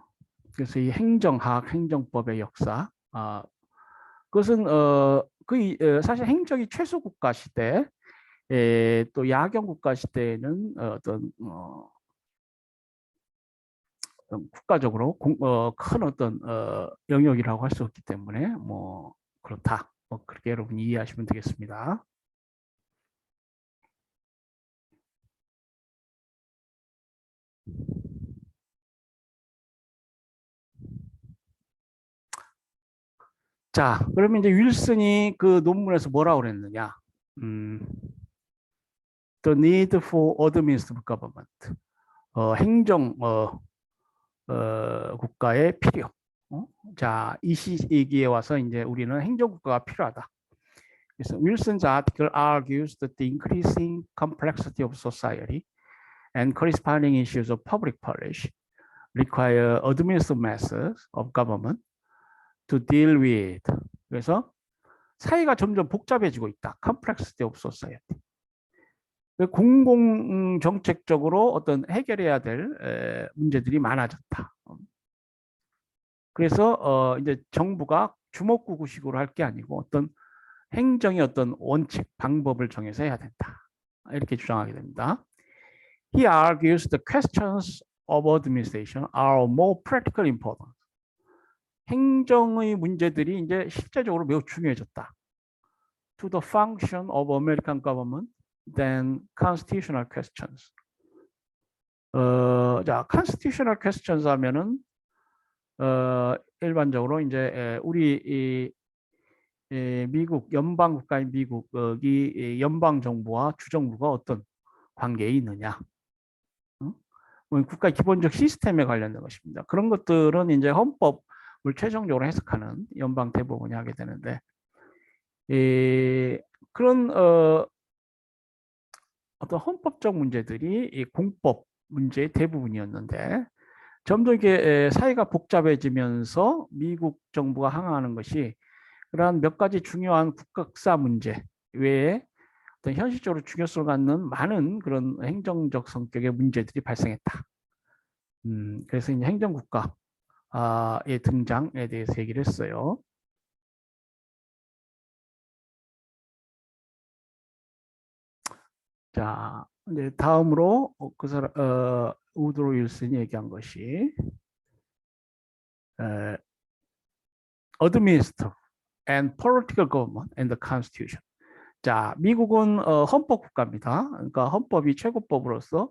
그래서 이 행정학, 행정법의 역사, 그것은 사실 행정이 최소 국가 시대, 또 야경 국가 시대에는 국가적으로 큰 어떤 영역이라고 할 수 없기 때문에 뭐 그렇다. 뭐 그렇게 여러분이 이해하시면 되겠습니다. 자, 그러면 이제 윌슨이 그 논문에서 뭐라고 그랬느냐? The need for administrative government. 행정 국가의 필요. 자, 이 시기에 와서 이제 우리는 행정국가가 필요하다. 그래서 Wilson's article argues that the increasing complexity of society and corresponding issues of public policy require administrative methods of government to deal with. 그래서 사회가 점점 복잡해지고 있다. Complexity of society. 공공 정책적으로 어떤 해결해야 될 문제들이 많아졌다. 그래서 이제 정부가 주먹구구식으로 할 게 아니고 어떤 행정의 어떤 원칙, 방법을 정해서 해야 된다. 이렇게 주장하게 됩니다. He argues the questions of administration are more practical important. 행정의 문제들이 이제 실제적으로 매우 중요해졌다. To the function of American government than constitutional questions. 자, constitutional questions 하면은 일반적으로 이제 우리 미국 연방 국가인 미국이 연방 정부와 주정부가 어떤 관계에 있느냐, 국가의 기본적 시스템에 관련된 것입니다. 그런 것들은 이제 헌법을 최종적으로 해석하는 연방 대법원이 하게 되는데, 그런 어떤 헌법적 문제들이 이 공법 문제의 대부분이었는데, 점점 이렇게 사회가 복잡해지면서 미국 정부가 항의하는 것이 그러한 몇 가지 중요한 국가 문제 외에 어떤 현실적으로 중요성을 갖는 많은 그런 행정적 성격의 문제들이 발생했다. 그래서 이제 행정국가의 등장에 대해서 얘기를 했어요. 자, 이제 다음으로 그 사람 우드로 윌슨이 얘기한 것이 Administrative and Political Government and the Constitution. 자, 미국은 헌법 국가입니다. 그러니까 헌법이 최고법으로서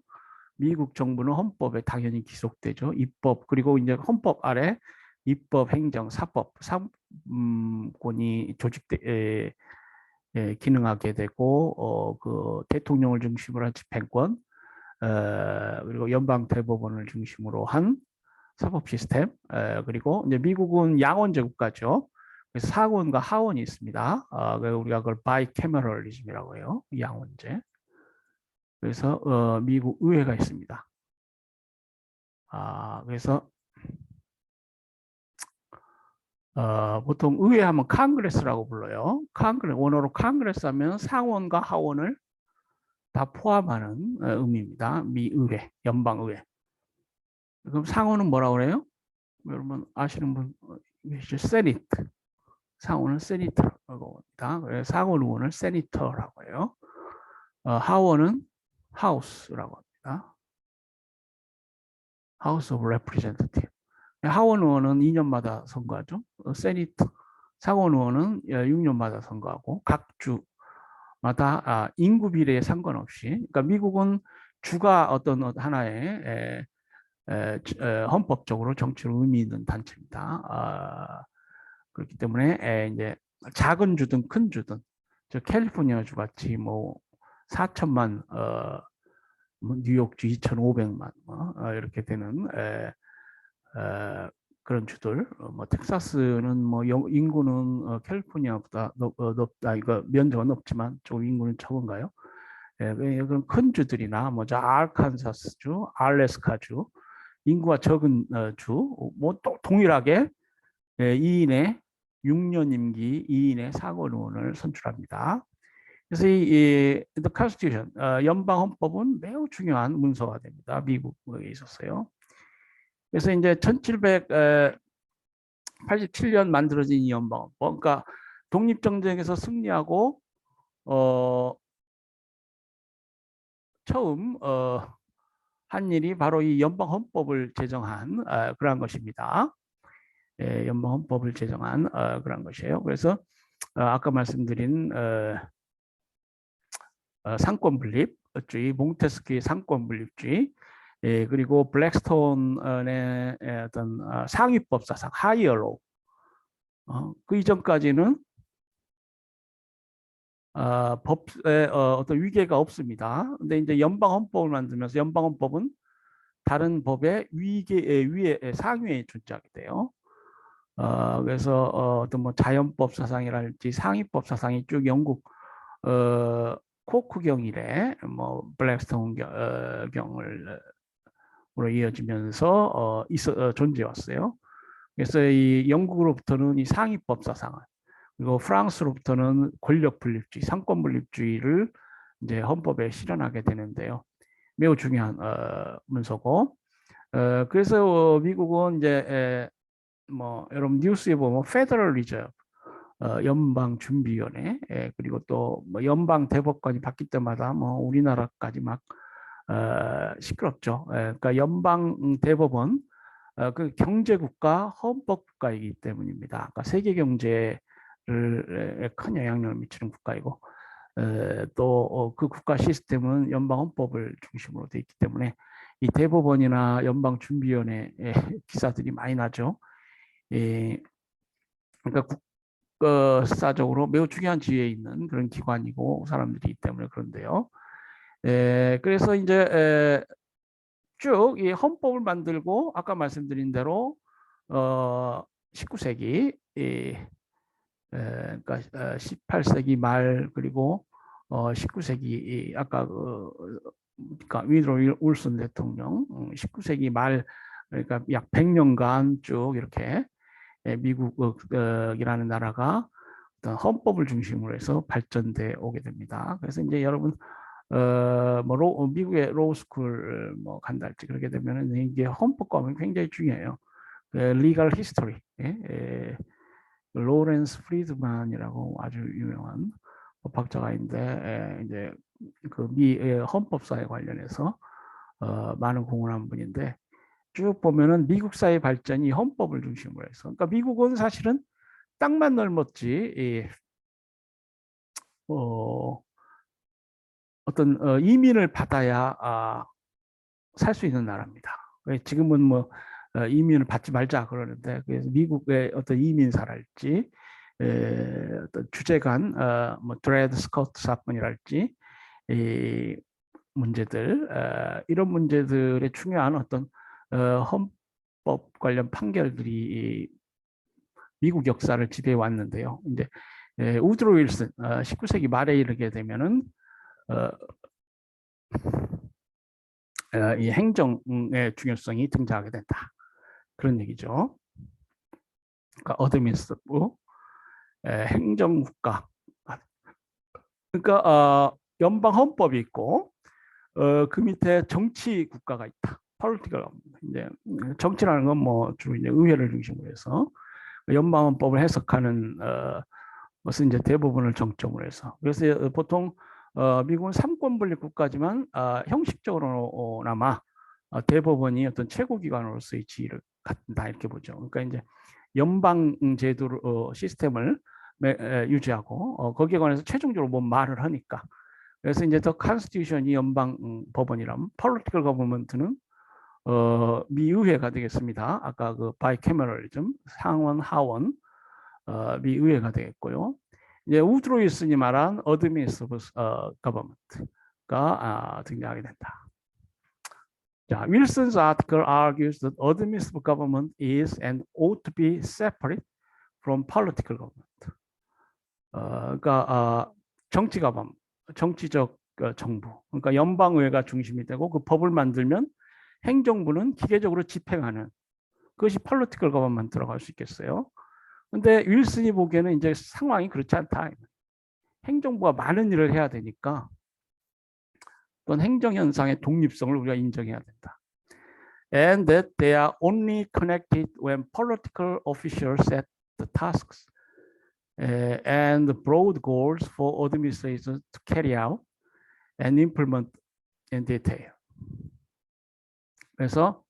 미국 정부는 헌법에 당연히 기속되죠. 입법, 그리고 이제 헌법 아래 입법, 행정, 사법, 사권이 기능하게 되고 그 대통령을 중심으로 한 집행권, 그리고 연방 대법원을 중심으로 한 사법 시스템, 그리고 이제 미국은 양원제 국가죠. 그래서 상원과 하원이 있습니다. 우리가 그걸 바이캐머럴리즘이라고 해요. 양원제. 그래서 미국 의회가 있습니다. 그래서 보통 의회하면 컨그레스라고 불러요. 원어로 컨그레스 하면 상원과 하원을 다 포함하는 의미입니다. 미의회, 연방의회. 그럼 상원은 뭐라고 그래요? 여러분 아시는 분 계시죠? 세니트. 상원은 세니터라고 합니다. 상원 의원을 세니터라고 해요. 하원은 하우스라고 합니다. 하우스 오브 레프리젠터티브. 하원 의원은 2년마다 선거하죠. 세니트, 상원 의원은 6년마다 선거하고 각 주마다 인구 비례에 상관없이, 그러니까 미국은 주가 어떤 하나의 헌법적으로 정치로 의미 있는 단체입니다. 그렇기 때문에 이제 작은 주든 큰 주든, 저 캘리포니아 주 같이 뭐 4천만, 뭐 뉴욕주 2,500만 이렇게 되는 그런 주들, 뭐 텍사스는 뭐 인구는 캘리포니아보다 높다, 이거 면적은 높지만 좀 인구는 적은가요? 그런 큰 주들이나 뭐 저 아르칸사스주, 알래스카주, 인구가 적은 주, 뭐 또 동일하게 2인의 6년 임기 2인의 상원 의원을 선출합니다. 그래서 이 The Constitution, 연방 헌법은 매우 중요한 문서가 됩니다. 미국에 있었어요. 그래서 이제 1787년 만들어진 이 연방 헌법, 그러니까 독립전쟁에서 승리하고 처음 한 일이 바로 이 연방 헌법을 제정한 그러한 것입니다. 연방 헌법을 제정한 그런 것이에요. 그래서 아까 말씀드린 상권 분립주의, 몽테스키의 상권 분립주의, 그리고 블랙스톤의 어떤 상위법 사상, 하이어로, 그 이전까지는 법에 어떤 위계가 없습니다. 근데 이제 연방 헌법을 만들면서 연방 헌법은 다른 법의 위에 상위에 존재하게 돼요. 그래서 어떤 뭐 자연법 사상이랄지 상위법 사상이 쭉 영국 코크경 이래 뭐 블랙스톤 경을 으로 이어지면서 존재해 왔어요. 그래서 이 영국으로부터는 이 상위법 사상을, 그리고 프랑스로부터는 권력 분립주의, 상권 분립주의를 이제 헌법에 실현하게 되는데요. 매우 중요한 문서고, 그래서 미국은 이제 뭐 여러분 뉴스에 보면 페더럴 리저브, 연방준비위원회, 그리고 또 뭐 연방 대법관이 바뀔 때마다 뭐 우리나라까지 막 시끄럽죠. 그러니까 연방 대법원, 그 경제국가, 헌법국가이기 때문입니다. 그러니까 세계 경제를 큰 영향력을 미치는 국가이고, 또 그 국가 시스템은 연방 헌법을 중심으로 돼 있기 때문에 이 대법원이나 연방준비위원회 기사들이 많이 나죠. 그러니까 국사적으로 매우 중요한 지위에 있는 그런 기관이고 사람들이기 때문에 그런데요. 그래서 이제 쭉 이 헌법을 만들고 아까 말씀드린 대로 19세기, 그러니까 18세기 말 그리고 19세기 아까 그러니까 위드로 울슨 대통령 19세기 말, 그러니까 약 100년간 쭉 이렇게 미국이라는 나라가 어떤 헌법을 중심으로 해서 발전돼 오게 됩니다. 그래서 이제 여러분 뭐 미국의 로스쿨 뭐 간다 할지 그렇게 되면은 이게 헌법과는 굉장히 중요해요. 리걸 히스토리, 로렌스 프리드만이라고 아주 유명한 법학자가 있는데 이제 그 미 헌법사에 관련해서 많은 공헌한 분인데, 쭉 보면은 미국 사회 발전이 헌법을 중심으로 해서, 그러니까 미국은 사실은 땅만 넓었지 어떤 이민을 받아야 살 수 있는 나라입니다. 지금은 뭐 이민을 받지 말자 그러는데, 그래서 미국의 어떤 이민사랄지 어떤 주재관 뭐 드레드 스코트 사건이랄지 이 문제들, 이런 문제들의 중요한 어떤 헌법 관련 판결들이 미국 역사를 지배해 왔는데요. 이제 우드로 윌슨 19세기 말에 이르게 되면은 이 행정의 중요성이 등장하게 된다. 그런 얘기죠. 그러니까 어드민스트리티브 행정국가. 그러니까 연방 헌법이 있고 그 밑에 정치 국가가 있다. political 이제 정치라는 건 뭐 주로 이제 의회를 중심으로 해서 연방 헌법을 해석하는 것은 이제 대부분을 정점으로 해서 그래서 보통 미국은 삼권 분립 국가지만 형식적으로나마 대법원이 어떤 최고 기관으로서의 지위를 갖는다 이렇게 보죠. 그러니까 이제 연방 제도 시스템을 유지하고 거기에 관해서 최종적으로 뭐 말을 하니까 그래서 이제 더 컨스티튜션이 연방 법원이라면 political government는 미의회가 되겠습니다. 아까 그 바이캐머럴리즘 상원 하원 미의회가 되겠고요. 이제 우드로 윌슨이 말한 어드미니스트리티브 거버먼트가 등장하게 된다. 자, Wilson's article argues that administrative government is and ought to be separate from political government. 그러니까 정치 가범, 정치적 정부. 그러니까 연방의회가 중심이 되고 그 법을 만들면 행정부는 기계적으로 집행하는 그것이 political government라고 할 수 있겠어요. 근데 윌슨이 보기에는 이제 상황이 그렇지 않다. 행정부가 많은 일을 해야 되니까 어떤 행정 현상의 독립성을 우리가 인정해야 된다. And that they are only connected when political officials set the tasks and the broad goals for administration to carry out and implement in detail. 그래서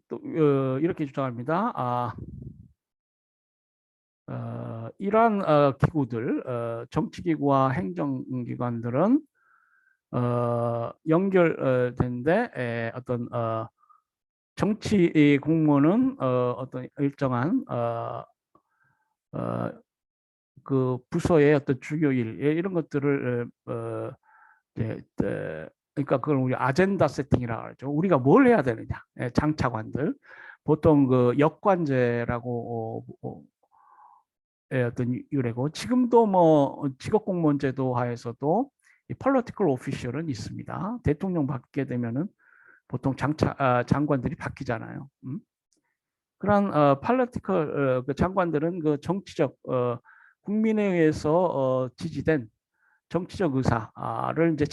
또 이렇게 주장합니다. 이러한 기구들, 정치기구와 행정기관들은 연결되는데 어떤 정치 공무원은 어떤 일정한 그 부서의 어떤 주요 일 이런 것들을 그러니까 그걸 우리 아젠다 세팅이라고 하죠. 우리가 뭘 해야 되느냐, 장차관들 보통 그 역관제라고 어떤 유래고 지금도 뭐 직업공무원제도 하에서도 이 political official은 있습니다. 대통령 바뀌게 되면은 보통 장관들이 바뀌잖아요. 그런 political 그 장관들은 그 정치적 국민에 의해서 지지된 정치적 의사를 이제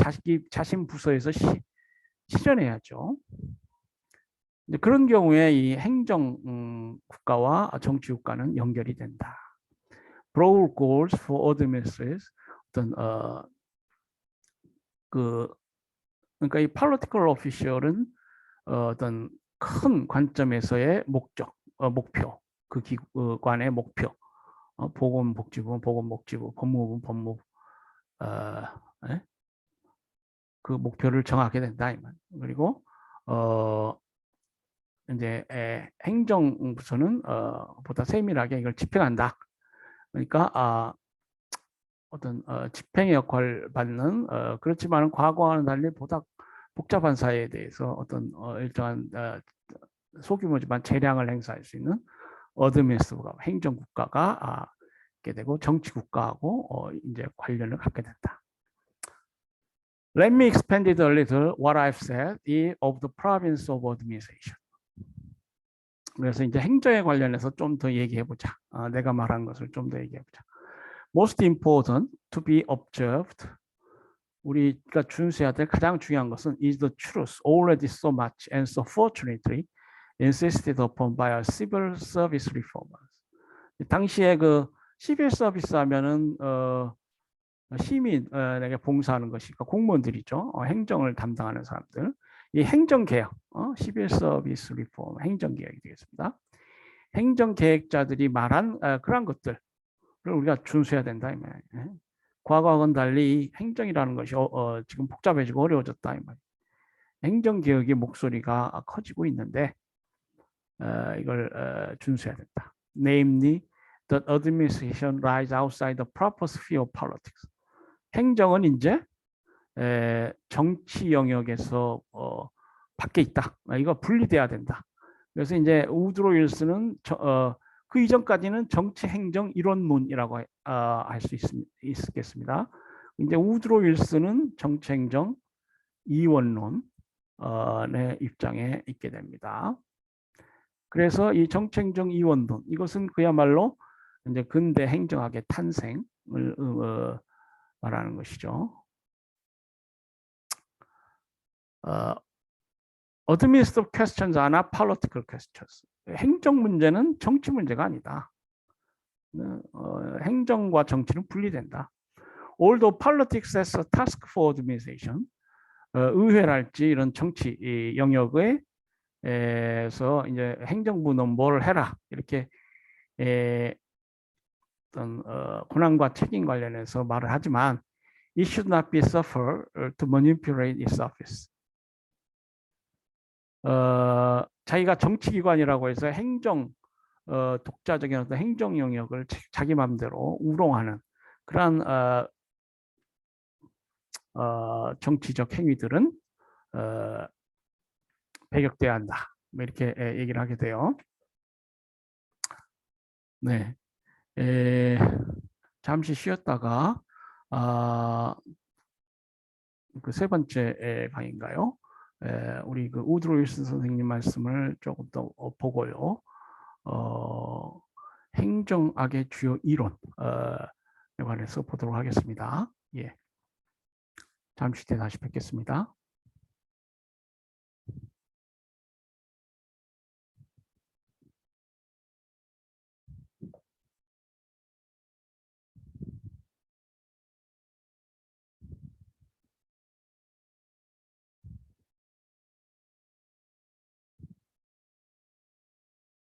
자신 부서에서 실현해야죠. 그런 경우에 이 행정 국가와 정치 국가는 연결이 된다. Broad goals for administrators 어떤 그러니까 이 political official은 어떤 큰 관점에서의 목적, 목표, 그 기관의 목표, 보건복지부, 보건복지부, 법무부, 법무부, 그 목표를 정하게 된다. 그리고 이제 행정부서는 보다 세밀하게 이걸 집행한다. 그러니까 어떤 집행의 역할을 받는 그렇지만 과거와는 달리 보다 복잡한 사회에 대해서 어떤 일정한 소규모지만 재량을 행사할 수 있는 어드미니스트리티브가 행정국가가 있게 되고 정치국가하고 이제 관련을 갖게 된다. Let me expand it a little what I've said of the province of administration. 그래서 이제 행정에 관련해서 좀 더 얘기해 보자. 내가 말한 것을 좀 더 얘기해 보자. Most important to be observed. 우리가 준수해야 될 가장 중요한 것은 is the truth already so much and so fortunately insisted upon by our civil service reformers. 당시에 그 시빌 서비스 하면은 시민에게 봉사하는 것이니까 공무원들이죠. 행정을 담당하는 사람들. 이 행정개혁, 시빌 서비스 리폼, 행정개혁이 되겠습니다. 행정계획자들이 말한 그런 것들을 우리가 준수해야 된다. 이 말이에요. 과거와는 달리 행정이라는 것이 지금 복잡해지고 어려워졌다. 이 말이에요. 행정개혁의 목소리가 커지고 있는데 이걸 준수해야 된다. Namely, that administration lies outside the proper sphere of politics. 행정은 이제 정치 영역에서 밖에 있다. 이거 분리돼야 된다. 그래서 이제 우드로 윌슨은 그 이전까지는 정치 행정 이론론이라고 할 수 있겠습니다. 이제 우드로 윌슨은 정치 행정 이원론의 입장에 있게 됩니다. 그래서 이 정치 행정 이원론 이것은 그야말로 이제 근대 행정학의 탄생을 말하는 것이죠. Administrative questions are not political questions. 행정 문제는 정치 문제가 아니다. 행정과 정치는 분리된다. Although politics as a task for administration, 의회랄지 이런 정치 영역에서 이제 행정부는 뭘 해라 이렇게 어떤 권한과 책임 관련해서 말을 하지만 it should not be suffered to manipulate its office. 자기가 정치기관이라고 해서 행정 독자적인 어떤 행정 영역을 자기 마음대로 우롱하는 그러한 정치적 행위들은 배격돼야 한다. 이렇게 얘기를 하게 돼요. 네, 잠시 쉬었다가 그 세 번째 강의인가요? 우리 그 우드로 윌슨 선생님 말씀을 조금 더 보고요. 행정학의 주요 이론에 관해서 보도록 하겠습니다. 예. 잠시 뒤에 다시 뵙겠습니다.